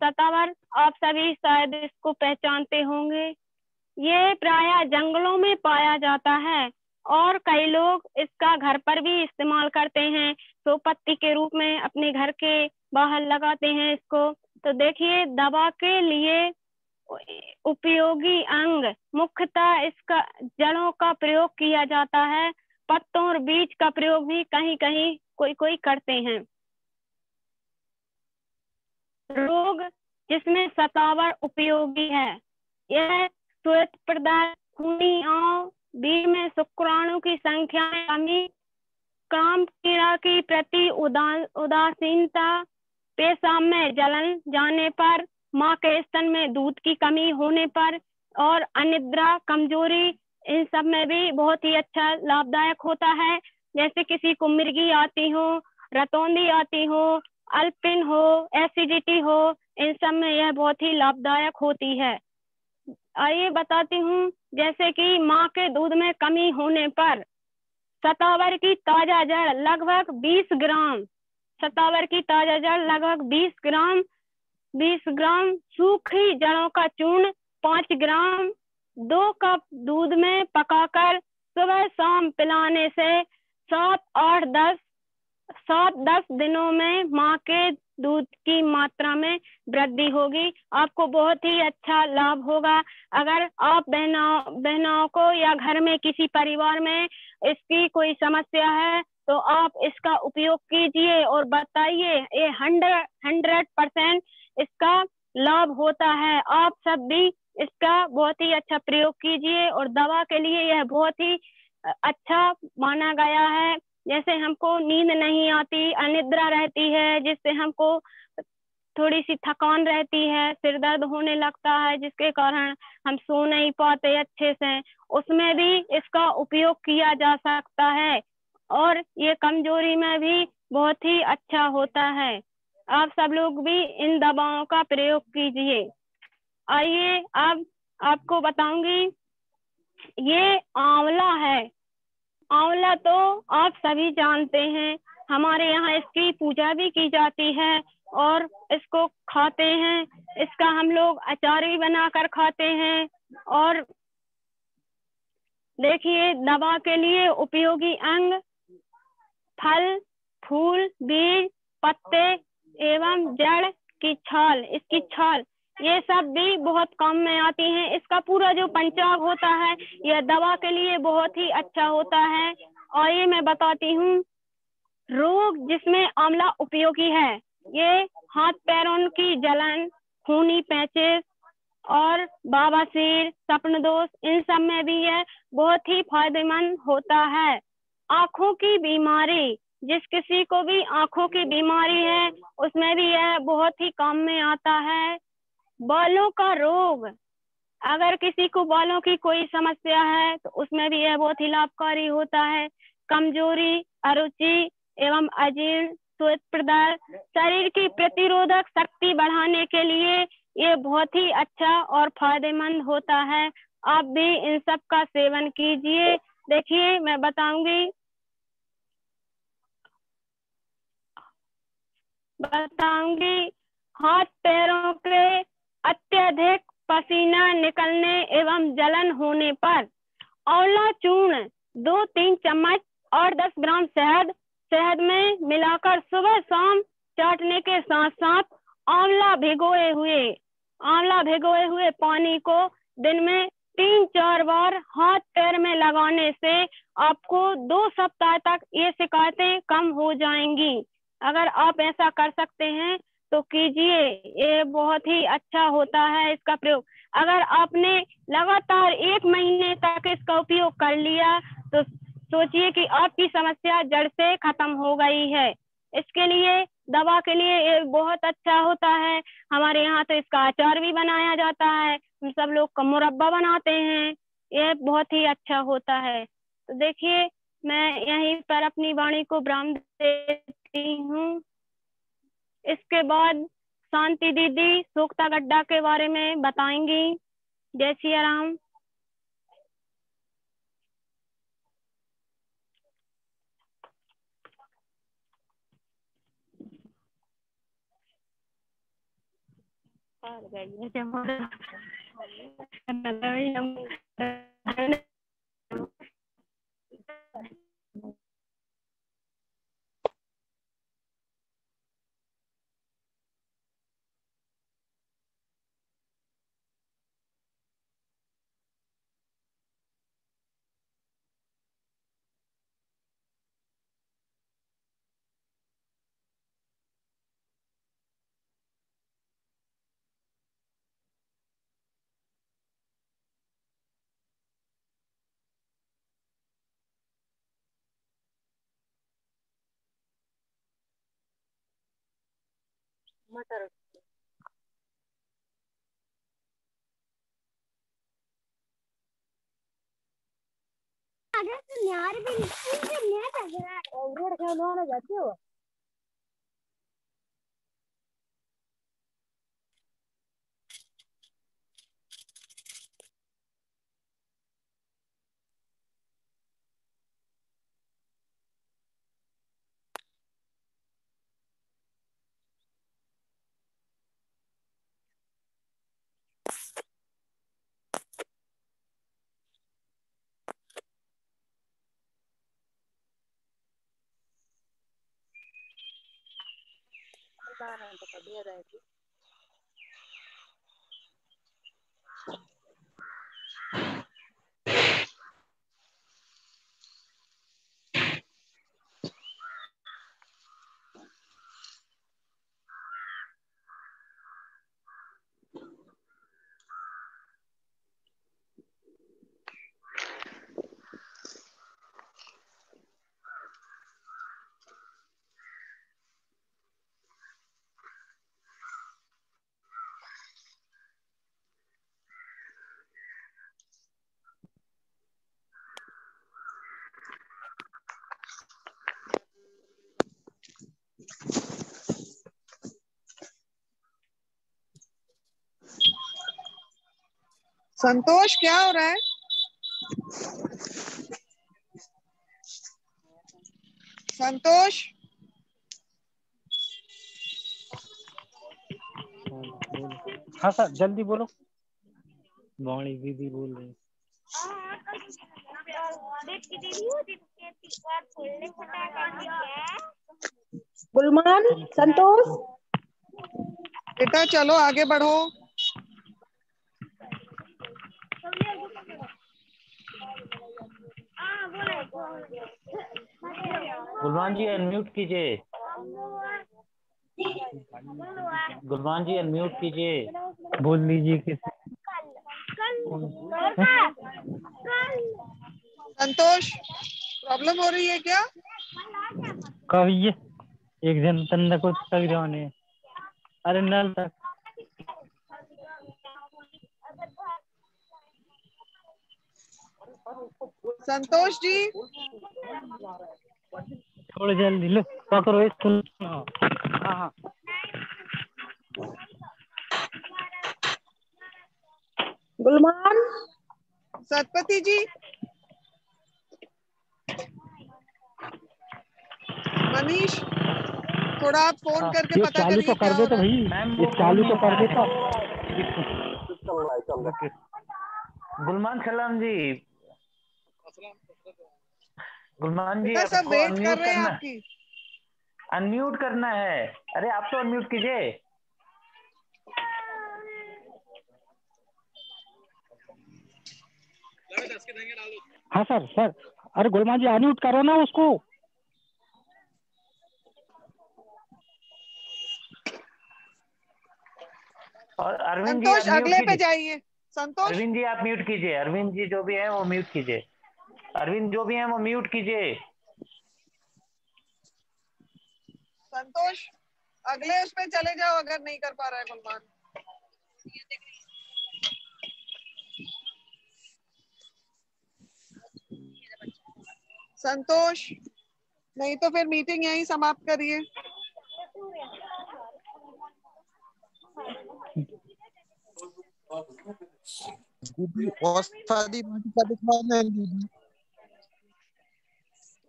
सतावर आप सभी शायद इसको पहचानते होंगे। ये प्रायः जंगलों में पाया जाता है और कई लोग इसका घर पर भी इस्तेमाल करते हैं। तो पत्ती के रूप में अपने घर के बाहर लगाते हैं इसको। तो देखिए, दवा के लिए उपयोगी अंग मुख्यतः इसका जड़ों का प्रयोग किया जाता है। पत्तों और बीज का प्रयोग भी कहीं कहीं कोई करते हैं। रोग जिसमें सतावर उपयोगी है, यह श्वेत पदार्थ, खूनी आंव, बीज में शुक्राणु की संख्या में कमी, काम क्रिया की प्रति उदासीनता, पेशाब में जलन जाने पर, माँ के स्तन में दूध की कमी होने पर और अनिद्रा, कमजोरी, इन सब में भी बहुत ही अच्छा लाभदायक होता है। जैसे किसी को मिर्गी आती हो, रतौंधी आती हो, अल्पिन हो, एसिडिटी हो, इन सब में यह बहुत ही लाभदायक होती है। आइए बताती हूँ, जैसे कि माँ के दूध में कमी होने पर सतावर की ताजा जड़ लगभग 20 ग्राम, सतावर की ताजा जड़ लगभग 20 ग्राम, सूखी जड़ों का चूर्ण 5 ग्राम, 2 कप दूध में पकाकर सुबह शाम पिलाने से 7-10 दिनों में माँ के दूध की मात्रा में वृद्धि होगी। आपको बहुत ही अच्छा लाभ होगा। अगर आप बहनों को या घर में किसी परिवार में इसकी कोई समस्या है तो आप इसका उपयोग कीजिए और बताइए, ये 100% इसका लाभ होता है। आप सब भी इसका बहुत ही अच्छा प्रयोग कीजिए और दवा के लिए यह बहुत ही अच्छा माना गया है। जैसे हमको नींद नहीं आती, अनिद्रा रहती है, जिससे हमको थोड़ी सी थकान रहती है, सिर दर्द होने लगता है जिसके कारण हम सो नहीं पाते अच्छे से, उसमें भी इसका उपयोग किया जा सकता है और ये कमजोरी में भी बहुत ही अच्छा होता है। आप सब लोग भी इन दवाओं का प्रयोग कीजिए। आइए अब आपको बताऊंगी, ये आंवला है। आंवला तो आप सभी जानते हैं, हमारे यहाँ इसकी पूजा भी की जाती है और इसको खाते हैं। इसका हम लोग अचार भी बनाकर खाते हैं। और देखिए, दवा के लिए उपयोगी अंग फल, फूल, बीज, पत्ते एवं जड़ की छाल, इसकी छाल, ये सब भी बहुत काम में आती हैं। इसका पूरा जो पंचांग होता है यह दवा के लिए बहुत ही अच्छा होता है। और ये मैं बताती हूँ, रोग जिसमें आंवला उपयोगी है, ये हाथ पैरों की जलन, खूनी पैचेस और बवासीर, स्वप्न दोष, इन सब में भी यह बहुत ही फायदेमंद होता है। आंखों की बीमारी, जिस किसी को भी आंखों की बीमारी है उसमें भी यह बहुत ही काम में आता है। बालों का रोग, अगर किसी को बालों की कोई समस्या है तो उसमें भी यह बहुत ही लाभकारी होता है। कमजोरी, अरुचि एवं अजीर्ण, श्वेत प्रदाह, शरीर की प्रतिरोधक शक्ति बढ़ाने के लिए ये बहुत ही अच्छा और फायदेमंद होता है। आप भी इन सब का सेवन कीजिए। देखिए, मैं बताऊंगी, हाथ पैरों के अत्यधिक पसीना निकलने एवं जलन होने पर आंवला चूर्ण 2-3 चम्मच और 10 ग्राम शहद में मिलाकर सुबह शाम चाटने के साथ साथ आंवला भिगोए हुए पानी को दिन में 3-4 बार हाथ पैर में लगाने से आपको 2 सप्ताह तक ये शिकायतें कम हो जाएंगी। अगर आप ऐसा कर सकते हैं तो कीजिए, ये बहुत ही अच्छा होता है इसका प्रयोग। अगर आपने लगातार 1 महीने तक इसका उपयोग कर लिया तो सोचिए कि आपकी समस्या जड़ से खत्म हो गई है। इसके लिए, दवा के लिए ये बहुत अच्छा होता है। हमारे यहाँ तो इसका अचार भी बनाया जाता है, हम सब लोग का मुरब्बा बनाते हैं। ये बहुत ही अच्छा होता है। तो देखिए, मैं यहीं पर अपनी वाणी को विराम देती हूँ। इसके बाद शांति दीदी सूखता गड्ढा के बारे में बताएंगी। जय सिया राम। मटर जाती हो। संतोष क्या हो रहा है? संतोष हाँ सर जल्दी बोलो। वाणी दीदी बोल रही। गुलमान, संतोष, बेटा चलो आगे बढ़ो। गुलमान जी अनम्यूट कीजिए। गुलमान जी अनम्यूट कीजिए। बोल लीजिए कि संतोष प्रॉब्लम हो रही है क्या? कहिए एक जन तंदा को तक जाने। अरे नल तक संतोष जी थोड़ा जल्दी लो पकड़ो इसको। हाँ हाँ गुलमान, सतपति जी, मनीष थोड़ा आप फोन करके ये पता चालू करिए तो क्या कर हो दे तो रहा है। भाई। ये चालू तो कर देता। गुलमान सलाम जी। गुलमान जी बेटा सब आपको वेट कर अनम्यूट रहे हैं करना आपकी। अनम्यूट करना है। अरे आप तो अनम्यूट कीजिए। हाँ सर सर। अरे गुलमान जी अनम्यूट करो ना उसको। और अरविंद जी आप संतोष म्यूट अगले पे कीजिए। जाइए। संतोष अरविंद जी आप म्यूट कीजिए। अरविंद जी जो भी है वो म्यूट कीजिए। अरविंद जो भी है वो म्यूट कीजिए। संतोष अगले उस पे चले जाओ अगर नहीं कर पा रहा है गुलमान। संतोष नहीं तो फिर मीटिंग यहीं समाप्त करिए।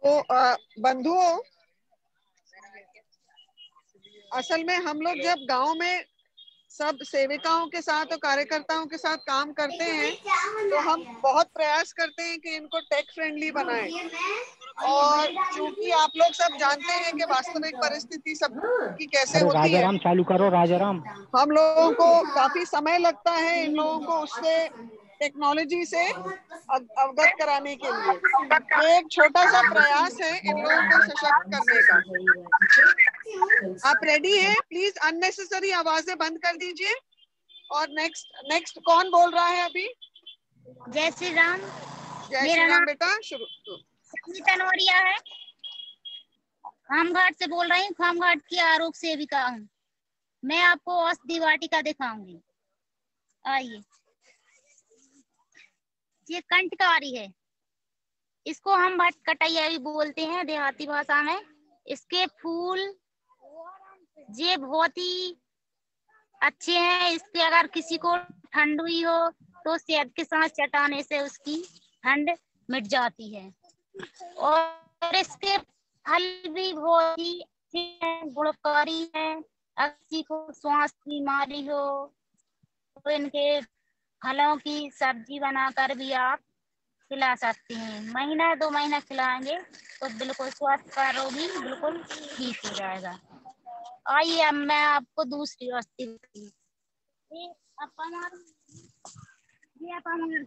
तो बंधुओं, असल में हम लोग जब गांव में सब सेविकाओं के साथ और कार्यकर्ताओं के साथ काम करते हैं तो हम बहुत प्रयास करते हैं कि इनको टेक फ्रेंडली बनाएं। और चूंकि आप लोग सब जानते हैं कि वास्तविक परिस्थिति सबकी कैसे अरे होती है, राजाराम चालू करो राजाराम। हम लोगों को काफी समय लगता है इन लोगों को उससे टेक्नोलॉजी से अवगत कराने के लिए। ये एक छोटा सा प्रयास है इन लोगों को सशक्त करने का। आप रेडी हैं? प्लीज अननेसेसरी आवाजें बंद कर दीजिए। और नेक्स्ट कौन बोल रहा है अभी? जय श्री राम। जय श्री राम बेटा शुरू। तनवरिया है, खामघाट से बोल रही हूँ। खामघाट की आरोग्य सेविका हूँ। मैं आपको औषधि वाटिका दिखाऊंगी। आइए, ये कंटकारी है, इसको हम भटकटैया भी बोलते हैं देहाती भाषा में। इसके फूल ये बहुत ही अच्छे हैं। इसके अगर किसी को ठंड हुई हो तो शहद के साथ चटाने से उसकी ठंड मिट जाती है। और इसके फल भी बहुत ही अच्छे हैं, गुणकारी हैं। अगर किसी को श्वास की बीमारी हो तो इनके फलों की सब्जी बनाकर भी आप खिला सकते हैं। महीना 2 महीना खिलाएंगे तो बिल्कुल स्वास्थ्य का रोगी बिल्कुल ठीक हो जाएगा। आइए अब मैं आपको दूसरी औषधि बताती हूँ। ये अपामार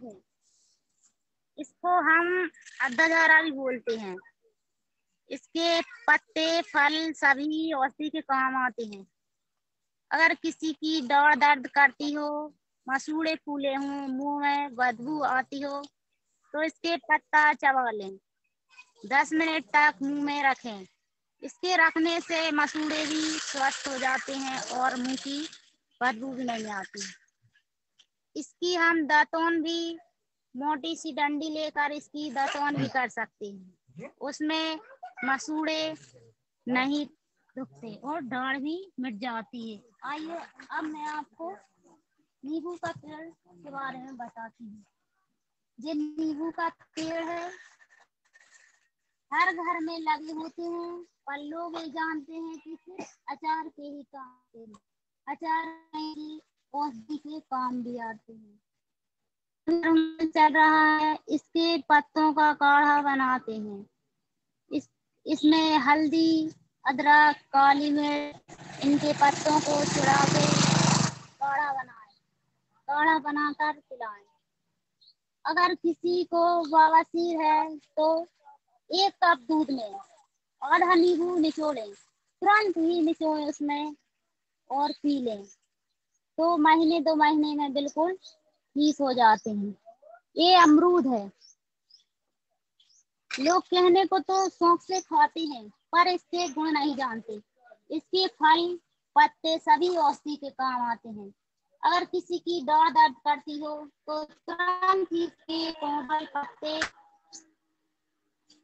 है, इसको हम अद्दाधारा भी बोलते हैं। इसके पत्ते फल सभी औषधि के काम आते हैं। अगर किसी की दाढ़ दर्द करती हो, मसूड़े फूले हों, मुंह में बदबू आती हो तो इसके पत्ता चबा लें, 10 मिनट तक मुंह में रखें। इसके रखने से मसूड़े भी स्वस्थ हो जाते हैं और मुंह की बदबू भी नहीं आती। इसकी हम दातुन भी, मोटी सी डंडी लेकर इसकी दातुन भी कर सकते हैं, उसमें मसूड़े नहीं दुखते और दाढ़ भी मिट जाती है। आइए अब मैं आपको नींबू का पेड़ के बारे में बताती हूँ। ये नींबू का पेड़ है, हर घर में लगे होते हैं, पर लोग ये जानते हैं कि सिर्फ अचार के ही काम आते हैं। अचार की औषधि के काम भी आते हैं। चल रहा है, इसके पत्तों का काढ़ा बनाते हैं। इसमें हल्दी, अदरक, काली मिर्च, इनके पत्तों को चुरा के काढ़ा बनाकर पिलाएं। अगर किसी को बवासीर है तो 1 कप दूध में आधा नींबू निचोड़ें, तुरंत ही निचोड़ें उसमें और पी लें तो महीने 2 महीने में बिल्कुल ठीक हो जाते हैं। ये अमरूद है, लोग कहने को तो शौक से खाते हैं पर इसके गुण नहीं जानते। इसके फल पत्ते सभी औषधि के काम आते हैं। अगर किसी की दाढ़ दर्द करती हो तो तुरंत ही इसके कोमल पत्ते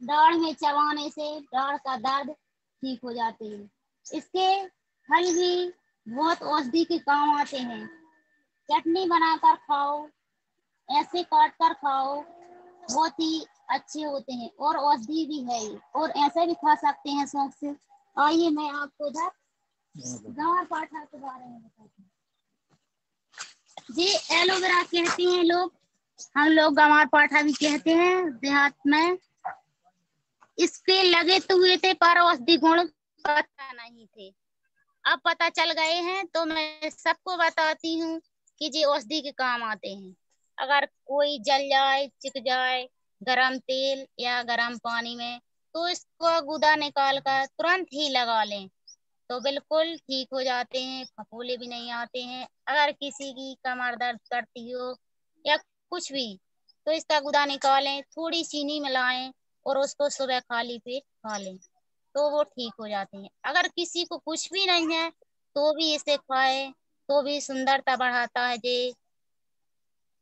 दाढ़ में चबाने से दाढ़ का दर्द ठीक हो जाते हैं। इसके फल भी बहुत औषधि के काम आते हैं। चटनी बनाकर खाओ, ऐसे काट कर खाओ, बहुत ही अच्छे होते हैं और औषधि भी है ये, और ऐसे भी खा सकते हैं शौक से। आइए मैं आपको इधर गंवार पाठा के बारे में बताती हूँ। जी एलोवेरा कहते हैं लोग, हम लोग गंवार पाठा भी कहते हैं देहात में। इसके लगे तो हुए थे पर औषधि गुण पता नहीं थे, अब पता चल गए हैं तो मैं सबको बताती हूँ कि ये औषधि के काम आते हैं। अगर कोई जल जाए, चिक जाए गरम तेल या गरम पानी में तो इसको गुदा निकाल कर तुरंत ही लगा लें तो बिल्कुल ठीक हो जाते हैं, फफोले भी नहीं आते हैं। अगर किसी की कमर दर्द करती हो या कुछ भी तो इसका गुदा निकालें, थोड़ी चीनी मिलाएं और उसको सुबह खाली पेट खा लें तो वो ठीक हो जाते हैं। अगर किसी को कुछ भी नहीं है तो भी इसे खाए तो भी सुंदरता बढ़ाता है ये,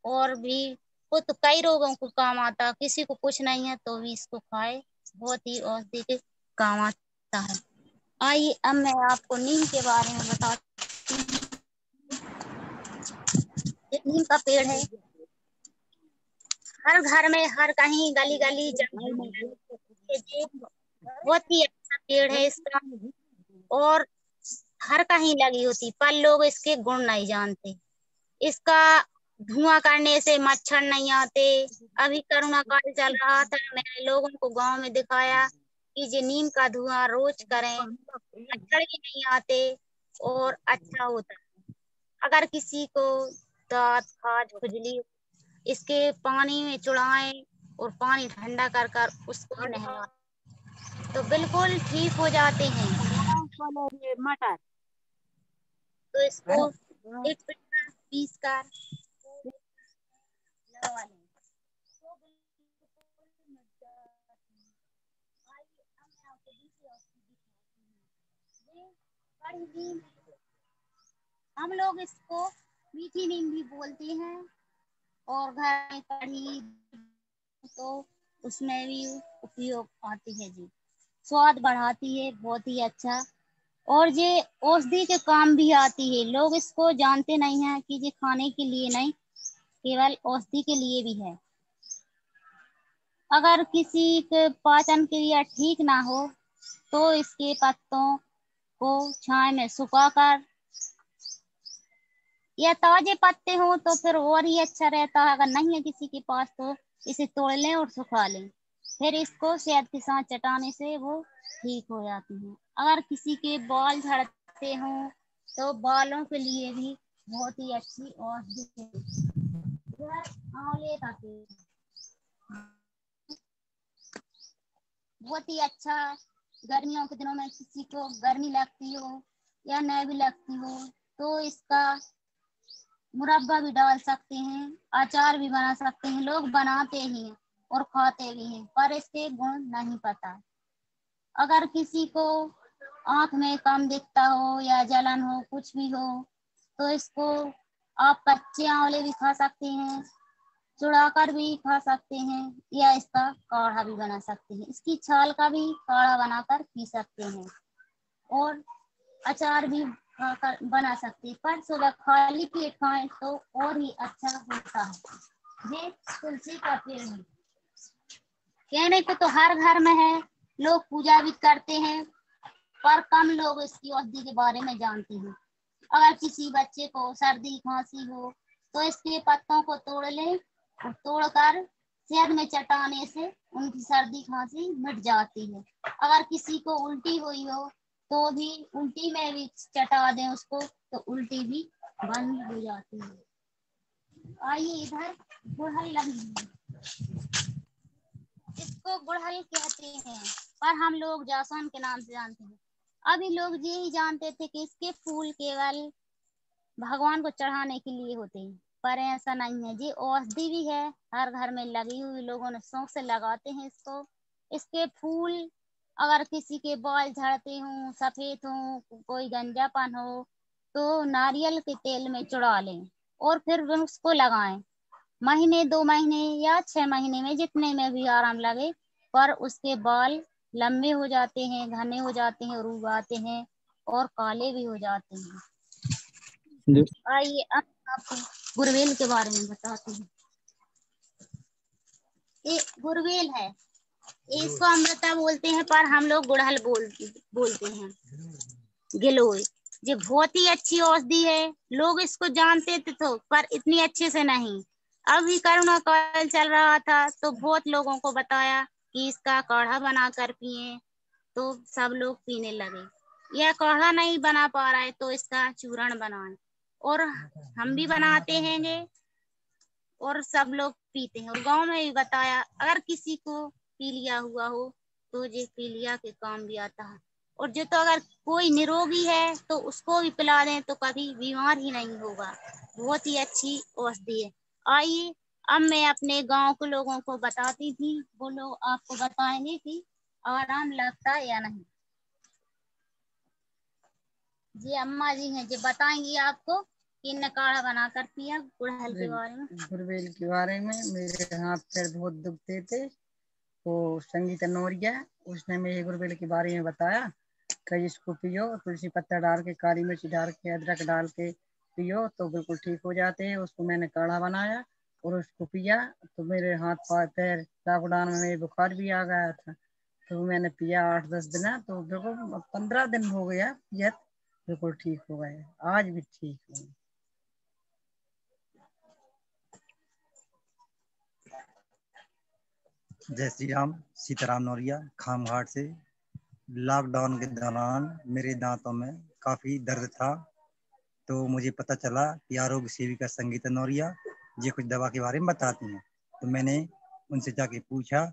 और भी वो तो कई रोगों को काम आता है। किसी को कुछ नहीं है तो भी इसको खाए, बहुत ही औषधि के काम आता है। आइए अब मैं आपको नीम के बारे में बताती हूँ। ये नीम का पेड़ है, हर घर में, हर कहीं गली गली जंगल में ये बहुत ही अच्छा पेड़ है इसका, और हर कहीं लगी होती पर लोग इसके गुण नहीं जानते। इसका धुआं करने से मच्छर नहीं आते। अभी कोरोना काल चल रहा था, मैंने लोगों को गांव में दिखाया कि ये नीम का धुआं रोज करें, मच्छर भी नहीं आते और अच्छा होता है। अगर किसी को दांत खाज खुजली इसके पानी में चुड़ाएं और पानी ठंडा कर कर उसको नहलाएं तो बिल्कुल ठीक हो जाते हैं। मटर तो इसको एक पीस कर लगा लें तो बिल्कुल मिट जाती है। आइए अब मैं आपको दूसरी औषधि दिखाती हूँ। ये कड़ी नीम हम लोग इसको मीठी नीम भी बोलते हैं, और घर में कढ़ी तो उसमें भी उपयोग आती है जी। स्वाद बढ़ाती है, बहुत ही अच्छा। और ये औषधि के काम भी आती है। लोग इसको जानते नहीं हैं कि ये खाने के लिए नहीं, केवल औषधि के लिए भी है। अगर किसी के पाचन क्रिया ठीक ना हो तो इसके पत्तों को छाया में सुखाकर, या ताजे पत्ते हो तो फिर और ही अच्छा रहता है। अगर नहीं है किसी के पास तो इसे तोड़ लें और सुखा लें, फिर इसको शहद के साथ चटाने से वो ठीक हो जाती है। अगर किसी के बाल झड़ते हों तो बालों के लिए भी बहुत ही अच्छी औषधि है। आंवले का तेल बहुत ही अच्छा। गर्मियों के दिनों में किसी को गर्मी लगती हो या नहीं भी लगती हो तो इसका मुरब्बा भी डाल सकते हैं, अचार भी बना सकते हैं। लोग बनाते ही हैं और खाते भी हैं, पर इसके गुण नहीं पता। अगर किसी को आंख में कम दिखता हो या जलन हो, कुछ भी हो, तो इसको आप कच्चे आंवले भी खा सकते हैं, चुड़ाकर भी खा सकते हैं, या इसका काढ़ा भी बना सकते हैं। इसकी छाल का भी काढ़ा बनाकर पी सकते हैं, और अचार भी बना सकते हैं। पर सुबह खाली पेट खाएं तो और ही अच्छा होता है। ये तुलसी का पेड़ है, कहने को तो हर घर में है, लोग पूजा भी करते हैं, पर कम लोग इसकी औषधि के बारे में जानते हैं। अगर किसी बच्चे को सर्दी खांसी हो तो इसके पत्तों को तोड़ लें, और तोड़कर शहद में चटाने से उनकी सर्दी खांसी मिट जाती है। अगर किसी को उल्टी हुई हो तो भी उल्टी में भी चटा दें उसको, तो उल्टी भी बंद हो जाती है। आइए इधर गुड़हल लगी है, इसको गुड़हल कहते हैं, पर हम लोग जासवन के नाम से जानते हैं। अभी लोग ये ही जानते थे कि इसके फूल केवल भगवान को चढ़ाने के लिए होते हैं, पर ऐसा नहीं है। ये औषधि भी है, हर घर में लगी हुई, लोगों ने शौक से लगाते हैं इसको। इसके फूल अगर किसी के बाल झड़ते हों, सफेद हों, कोई गंजापन हो, तो नारियल के तेल में चुड़ा लें और फिर उसको लगाएं। महीने 2 महीने या 6 महीने में, जितने में भी आराम लगे, पर उसके बाल लंबे हो जाते हैं, घने हो जाते हैं, रूह आते हैं और काले भी हो जाते हैं। आइए अब आपको गुरवेल के बारे में बताती हूँ। ये गुरवेल है, इसको अमृता बोलते हैं, पर हम लोग गुड़हल बोलते हैं, गिलोय। ये बहुत ही अच्छी औषधि है। लोग इसको जानते थे तो, पर इतनी अच्छे से नहीं। अभी कोरोना काल चल रहा था तो बहुत लोगों को बताया कि इसका काढ़ा बनाकर पिए, तो सब लोग पीने लगे। यह काढ़ा नहीं बना पा रहा है तो इसका चूर्ण बनाएं, और हम भी बनाते हैं और सब लोग पीते हैं। और गांव में भी बताया, अगर किसी को पीलिया हुआ हो तो ये पीलिया के काम भी आता है। और जो तो अगर कोई निरोगी है तो उसको भी पिला दें तो कभी बीमार ही नहीं होगा। बहुत ही अच्छी औषधि है। आइए अब मैं अपने गांव के लोगों को बताती थी, वो लोग आपको बताएंगे कि आराम लगता है या नहीं। जी अम्मा जी हैं, जो बताएंगी आपको कि इनने काढ़ा बनाकर पिया गुड़हल के बारे में। गुरवेल के बारे में मेरे हाथ पैर बहुत दुखते थे, तो संगीता नौरिया उसने मेरे गुरवेल के बारे में बताया कि इसको पियो, तुलसी पत्ता डाल के, काली मिर्च डाल के, अदरक डाल के पियो तो बिल्कुल ठीक हो जाते हैं। उसको मैंने काढ़ा बनाया और उसको पिया तो मेरे हाथ पैर, लॉकडाउन में मेरे बुखार भी आ गया था तो मैंने पिया 8-10 दिन, तो बिल्कुल 15 दिन हो गया पिया, बिल्कुल ठीक हो गए, आज भी ठीक हूँ। जय श्री राम, सीताराम नौरिया खामघाट से। लॉकडाउन के दौरान मेरे दांतों में काफ़ी दर्द था, तो मुझे पता चला कि आरोग्य सेविका संगीता नौरिया ये कुछ दवा के बारे में बताती हैं। तो मैंने उनसे जाके पूछा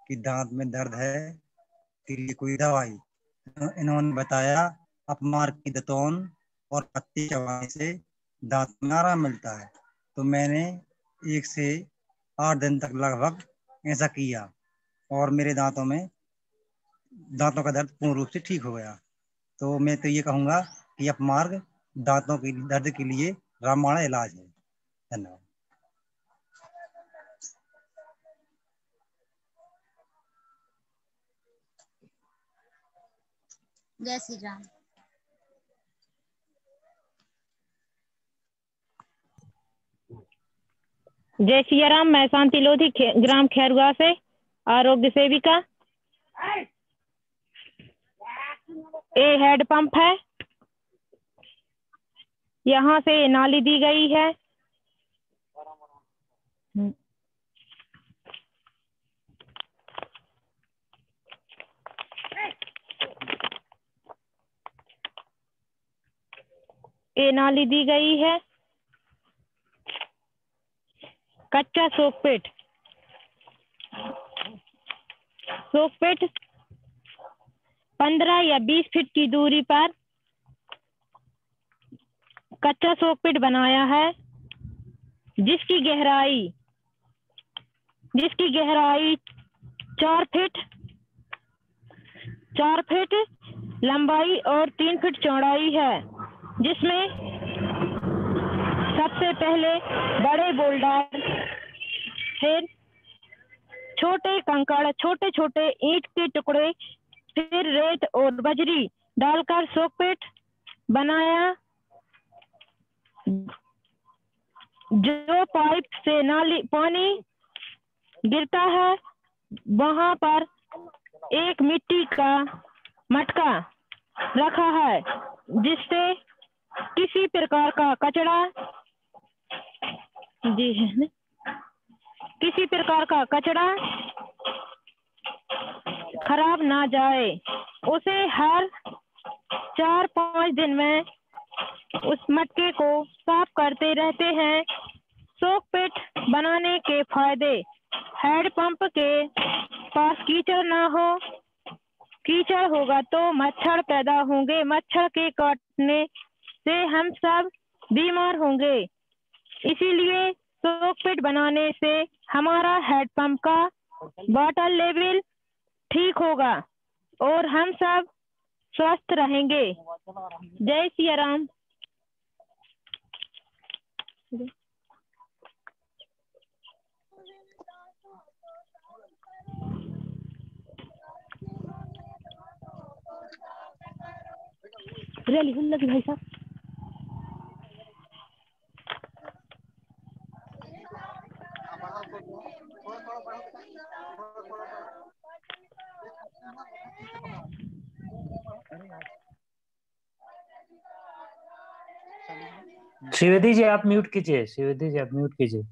कि दांत में दर्द है, के लिए कोई दवाई। इन्होंने बताया अपमार की दतौन और पत्ती चबाने से दांत में आराम मिलता है। तो मैंने 1 से 8 दिन तक लगभग ऐसा किया और मेरे दांतों का दर्द पूर्ण रूप से ठीक हो गया। तो मैं तो ये कहूँगा कि अपमार्ग दांतों के दर्द के लिए रामबाण इलाज है। धन्यवाद। जय श्री राम। जय सिया राम। मैं शांति लोधी ग्राम खैरुआ से आरोग्य सेविका। ये हेड पंप है, यहाँ से नाली दी गई है। ये नाली दी गई है। कच्चा सोकपेट 15 या 20 फीट की दूरी पर कच्चा सोकपेट बनाया है, जिसकी गहराई 4 फीट लंबाई और 3 फीट चौड़ाई है, जिसमें सबसे पहले बड़े बोल्डर, फिर छोटे कंकड़, छोटे छोटे ईंट के टुकड़े, फिर रेत और बजरी डालकर सोकपेट बनाया। जो पाइप से नाली पानी गिरता है, वहां पर एक मिट्टी का मटका रखा है, जिससे किसी प्रकार का कचरा खराब ना जाए। उसे हर 4-5 दिन में उस मटके को साफ करते रहते हैं। सोकपेट बनाने के फायदे: हेड पंप के पास कीचड़ ना हो, कीचड़ होगा तो मच्छर पैदा होंगे, मच्छर के काटने से हम सब बीमार होंगे। इसीलिए सोकपेट बनाने से हमारा हेड पंप का वाटर लेवल ठीक होगा और हम सब स्वस्थ रहेंगे। जय सिया राम। रैली लगी भाई साहब। श्रीवती जी आप म्यूट कीजिए। श्रीवती जी आप म्यूट कीजिए।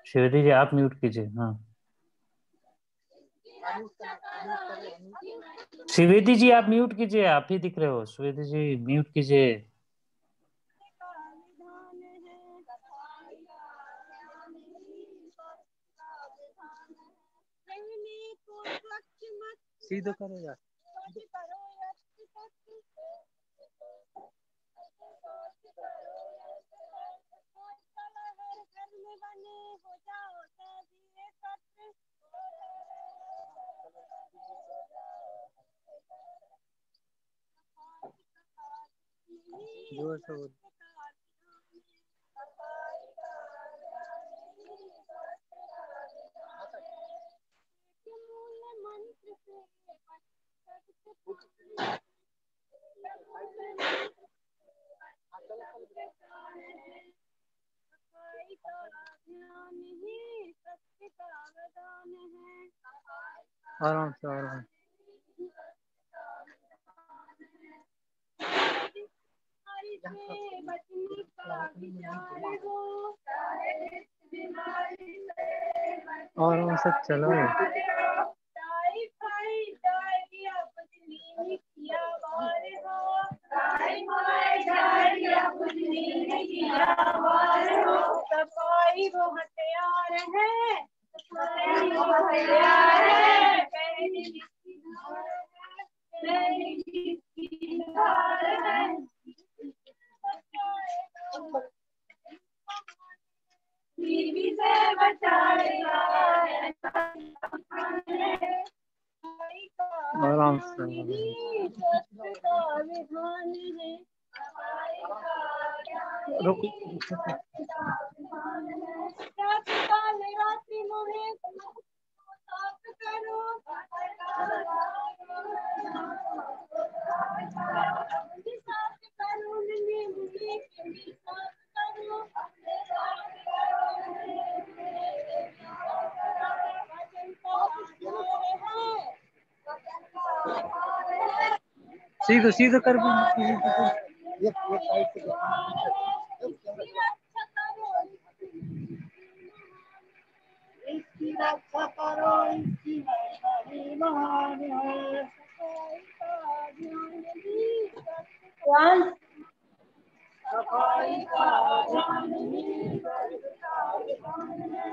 श्रीवती जी आप म्यूट कीजिए। हाँ श्रीवती जी आप म्यूट कीजिए, आप ही दिख रहे हो। श्रीवती जी म्यूट कीजिए। सीधो करो यार। जोर से बोल। आराम से आराम। आराम से चलो। सफाई वो हथियार है, आराम से। रुक सीधे सीधे कर इसकी रक्षा करो, इसकी महिमा महान है। सफाई का ध्यान ही सबका विधान है।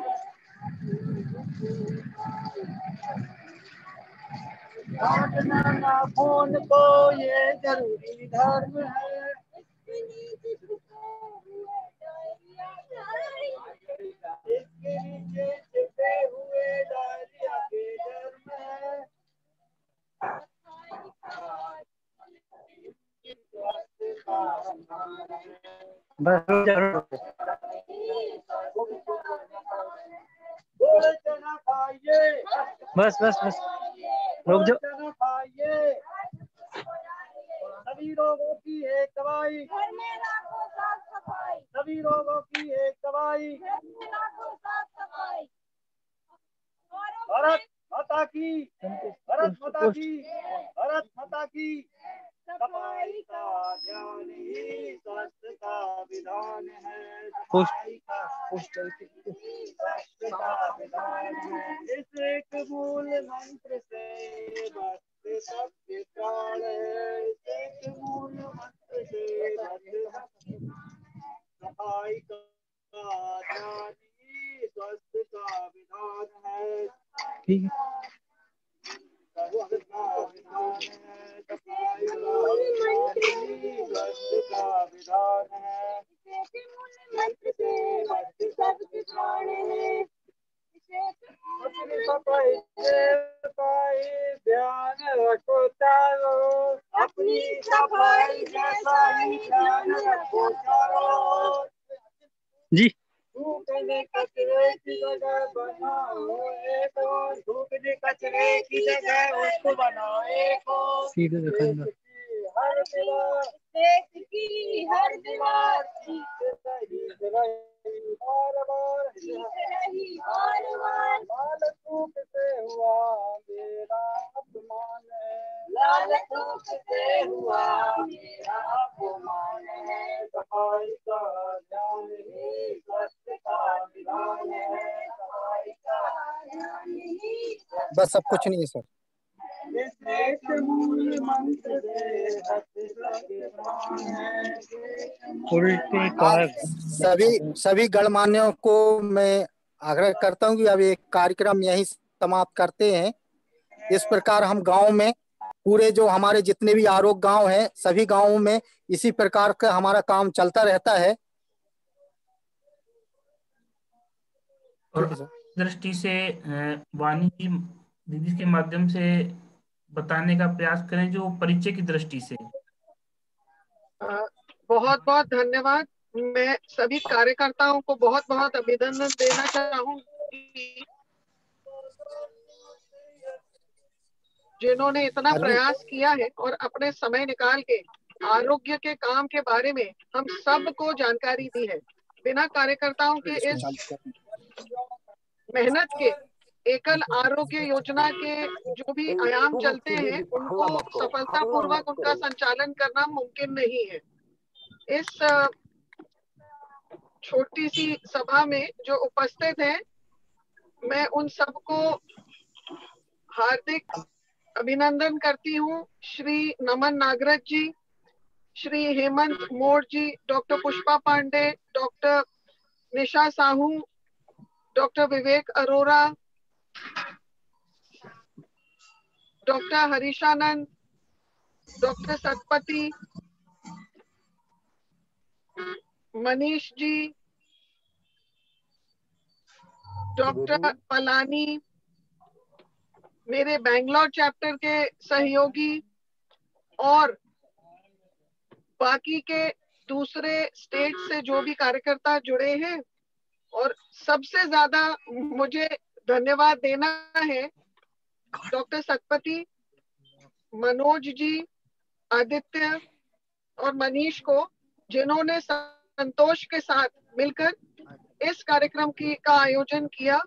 काटना नाखून को ये जरूरी धर्म है। इसके नीचे छिपे हुए डायरिया के जर्म है। बस बस बस बस रुक जाओ। खाइए, सभी रोगों की एक दवाई, सभी रोगों की एक दवाई। भारत माता की, भारत माता की, भारत माता की। सफाई का ध्यान ही स्वास्थ्य का विधान है। सफाई का स्वास्थ्य का विधान है। इस एक मूल मंत्र से बचते सबके प्राण है। इस एक मूल मंत्र से बचते सबके सफाई का ध्यान ही स्वास्थ्य का विधान है। ठीक है। ध्यान रखो चारो, अपनी सफाई जैसा ही ध्यान रखो चारो। जी थूकने कचरे की जगह बनाओ एक, थूकने कचरे की जगह उसको बनाओ एक। सीधे दिखाऊंगा। हर दीवार, देश की हर दीवार ठीक रही बार बार, बार बार। लाल थूक से हुआ मेरा अपमान है, लाल थूक से हुआ मेरा अपमान है। सफाई का ध्यान ही स्वास्थ्य का विधान है। सफाई का ध्यान ही बस अब कुछ नहीं है सर। मूल मंत्र से उल्टे का सभी गणमान्यों को मैं आग्रह करता हूं कि अब ये कार्यक्रम यहीं समाप्त करते हैं। इस प्रकार हम गांव में पूरे जो हमारे जितने भी आरोग्य गांव हैं सभी गांवों में इसी प्रकार का हमारा काम चलता रहता है। और दृष्टि से वाणी जी दीदी के माध्यम से बताने का प्रयास करें जो परिचय की दृष्टि से। बहुत बहुत धन्यवाद। मैं सभी कार्यकर्ताओं को बहुत बहुत अभिनंदन देना चाहूंगी जिन्होंने इतना प्रयास किया है और अपने समय निकाल के आरोग्य के काम के बारे में हम सबको जानकारी दी है। बिना कार्यकर्ताओं के इस मेहनत के एकल आरोग्य योजना के जो भी आयाम चलते हैं उनको सफलतापूर्वक उनका संचालन करना मुमकिन नहीं है। इस छोटी सी सभा में जो उपस्थित हैं, मैं उन सबको हार्दिक अभिनंदन करती हूँ। श्री नमन नागरथ जी, श्री हेमंत मोर जी, डॉक्टर पुष्पा पांडे, डॉक्टर निशा साहू, डॉक्टर विवेक Arora, doctor हरीशानंद, doctor Satpathy, Manish ji, doctor Palani, मेरे बैंगलोर चैप्टर के सहयोगी और बाकी के दूसरे स्टेट से जो भी कार्यकर्ता जुड़े हैं, और सबसे ज्यादा मुझे धन्यवाद देना है डॉक्टर सतपति, मनोज जी, आदित्य और मनीष को, जिन्होंने संतोष के साथ मिलकर इस कार्यक्रम का आयोजन किया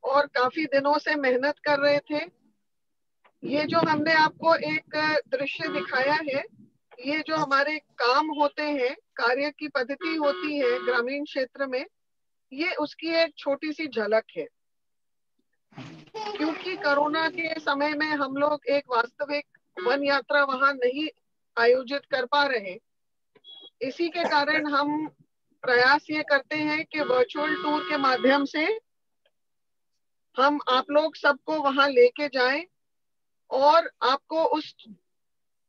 और काफी दिनों से मेहनत कर रहे थे। ये जो हमने आपको एक दृश्य दिखाया है, ये जो हमारे काम होते हैं, कार्य की पद्धति होती है ग्रामीण क्षेत्र में, ये उसकी एक छोटी सी झलक है। क्योंकि कोरोना के समय में हम लोग एक वास्तविक वन यात्रा वहां नहीं आयोजित कर पा रहे, इसी के कारण हम प्रयास ये करते हैं कि वर्चुअल टूर के माध्यम से हम आप लोग सबको वहां लेके जाएं और आपको उस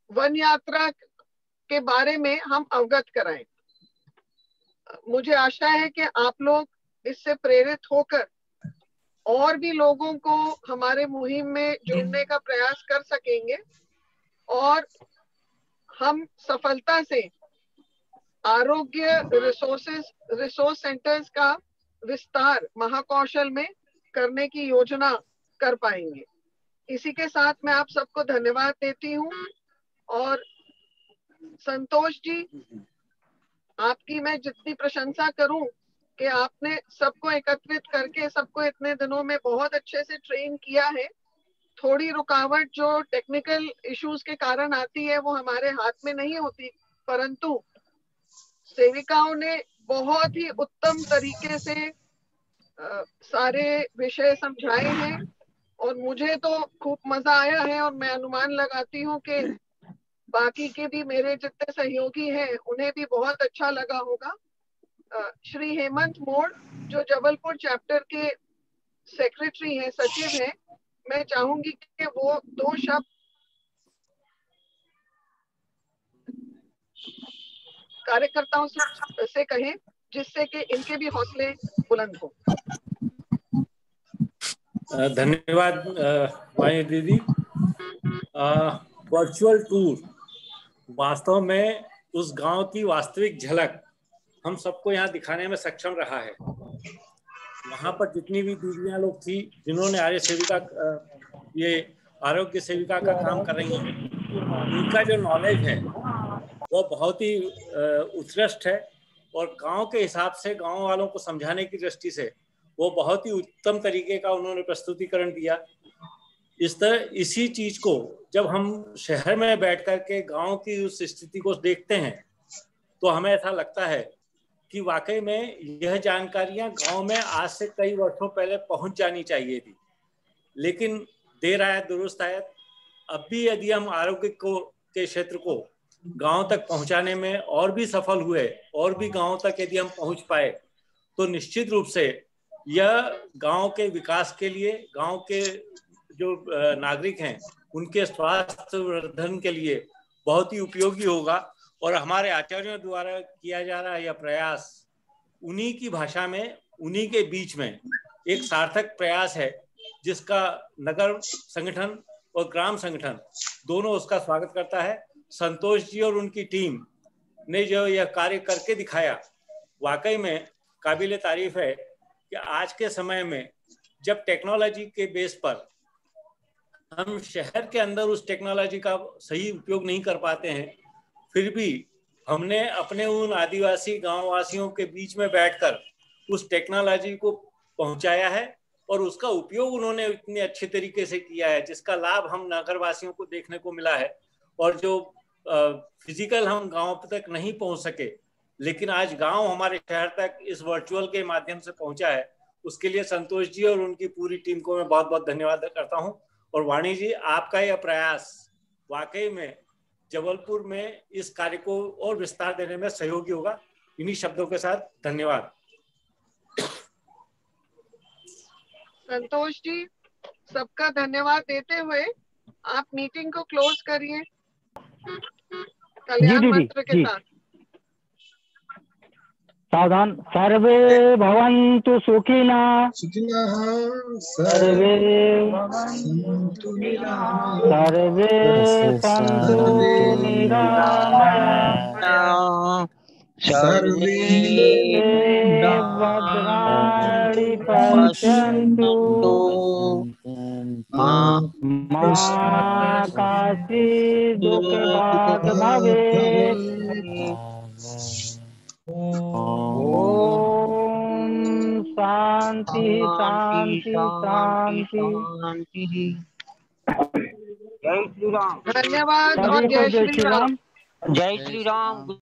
वन यात्रा के बारे में हम अवगत कराएं। मुझे आशा है कि आप लोग इससे प्रेरित होकर और भी लोगों को हमारे मुहिम में जोड़ने का प्रयास कर सकेंगे और हम सफलता से आरोग्य रिसोर्स सेंटर्स का विस्तार महाकौशल में करने की योजना कर पाएंगे। इसी के साथ मैं आप सबको धन्यवाद देती हूँ। और संतोष जी, आपकी मैं जितनी प्रशंसा करूं कि आपने सबको एकत्रित करके सबको इतने दिनों में बहुत अच्छे से ट्रेन किया है। थोड़ी रुकावट जो टेक्निकल इश्यूज के कारण आती है वो हमारे हाथ में नहीं होती, परंतु सेविकाओं ने बहुत ही उत्तम तरीके से सारे विषय समझाए हैं और मुझे तो खूब मजा आया है। और मैं अनुमान लगाती हूँ कि बाकी के भी मेरे जितने सहयोगी हैं उन्हें भी बहुत अच्छा लगा होगा। श्री हेमंत मोड़ जो जबलपुर चैप्टर के सेक्रेटरी हैं, सचिव हैं, मैं चाहूंगी कि वो 2 शब्द कार्यकर्ताओं से कहें, जिससे कि इनके भी हौसले बुलंद हो। धन्यवाद वाणी दीदी। वर्चुअल टूर वास्तव में उस गांव की वास्तविक झलक हम सबको यहाँ दिखाने में सक्षम रहा है। वहाँ पर जितनी भी दीदियाँ लोग थी जिन्होंने ये आरोग्य सेविका का काम कर रही हैं, उनका जो नॉलेज है वो बहुत ही उत्कृष्ट है और गांव के हिसाब से गांव वालों को समझाने की दृष्टि से वो बहुत ही उत्तम तरीके का उन्होंने प्रस्तुतिकरण दिया। इसी चीज को जब हम शहर में बैठ कर के गांव की उस स्थिति को देखते हैं तो हमें ऐसा लगता है कि वाकई में यह जानकारियां गांव में आज से कई वर्षों पहले पहुंच जानी चाहिए थी, लेकिन देर आया दुरुस्त आया। अब भी यदि हम आरोग्य के क्षेत्र को गांव तक पहुंचाने में और भी सफल हुए और भी गांव तक यदि हम पहुंच पाए तो निश्चित रूप से यह गांव के विकास के लिए, गांव के जो नागरिक हैं उनके स्वास्थ्य वर्धन के लिए बहुत ही उपयोगी होगा। और हमारे आचार्यों द्वारा किया जा रहा यह प्रयास उन्हीं की भाषा में, उन्हीं के बीच में एक सार्थक प्रयास है, जिसका नगर संगठन और ग्राम संगठन दोनों उसका स्वागत करता है। संतोष जी और उनकी टीम ने जो यह कार्य करके दिखाया, वाकई में काबिले तारीफ है कि आज के समय में जब टेक्नोलॉजी के बेस पर हम शहर के अंदर उस टेक्नोलॉजी का सही उपयोग नहीं कर पाते हैं, फिर भी हमने अपने उन आदिवासी गांव वासियों के बीच में बैठकर उस टेक्नोलॉजी को पहुंचाया है और उसका उपयोग उन्होंने इतने अच्छे तरीके से किया है, जिसका लाभ हम नगरवासियों को देखने को मिला है। और जो फिजिकल हम गांव तक नहीं पहुंच सके, लेकिन आज गांव हमारे शहर तक इस वर्चुअल के माध्यम से पहुंचा है, उसके लिए संतोष जी और उनकी पूरी टीम को मैं बहुत बहुत धन्यवाद करता हूं। और वाणी जी, आपका यह प्रयास वाकई में जबलपुर में इस कार्य को और विस्तार देने में सहयोगी होगा। इन्हीं शब्दों के साथ धन्यवाद। संतोष जी, सबका धन्यवाद देते हुए आप मीटिंग को क्लोज करिए कल्याण मंत्र के साथ। सावधान। सर्वे भवन्तु सुखिनः, सर्वे सर्वे सन्तु निरामयाः। सर्वे भद्राणि पश्यन्तु मा कश्चित् दुःखभाग् भवेत्। ओम शांति शांति शांति। जय श्री राम। धन्यवाद और जय श्री राम। जय श्री राम।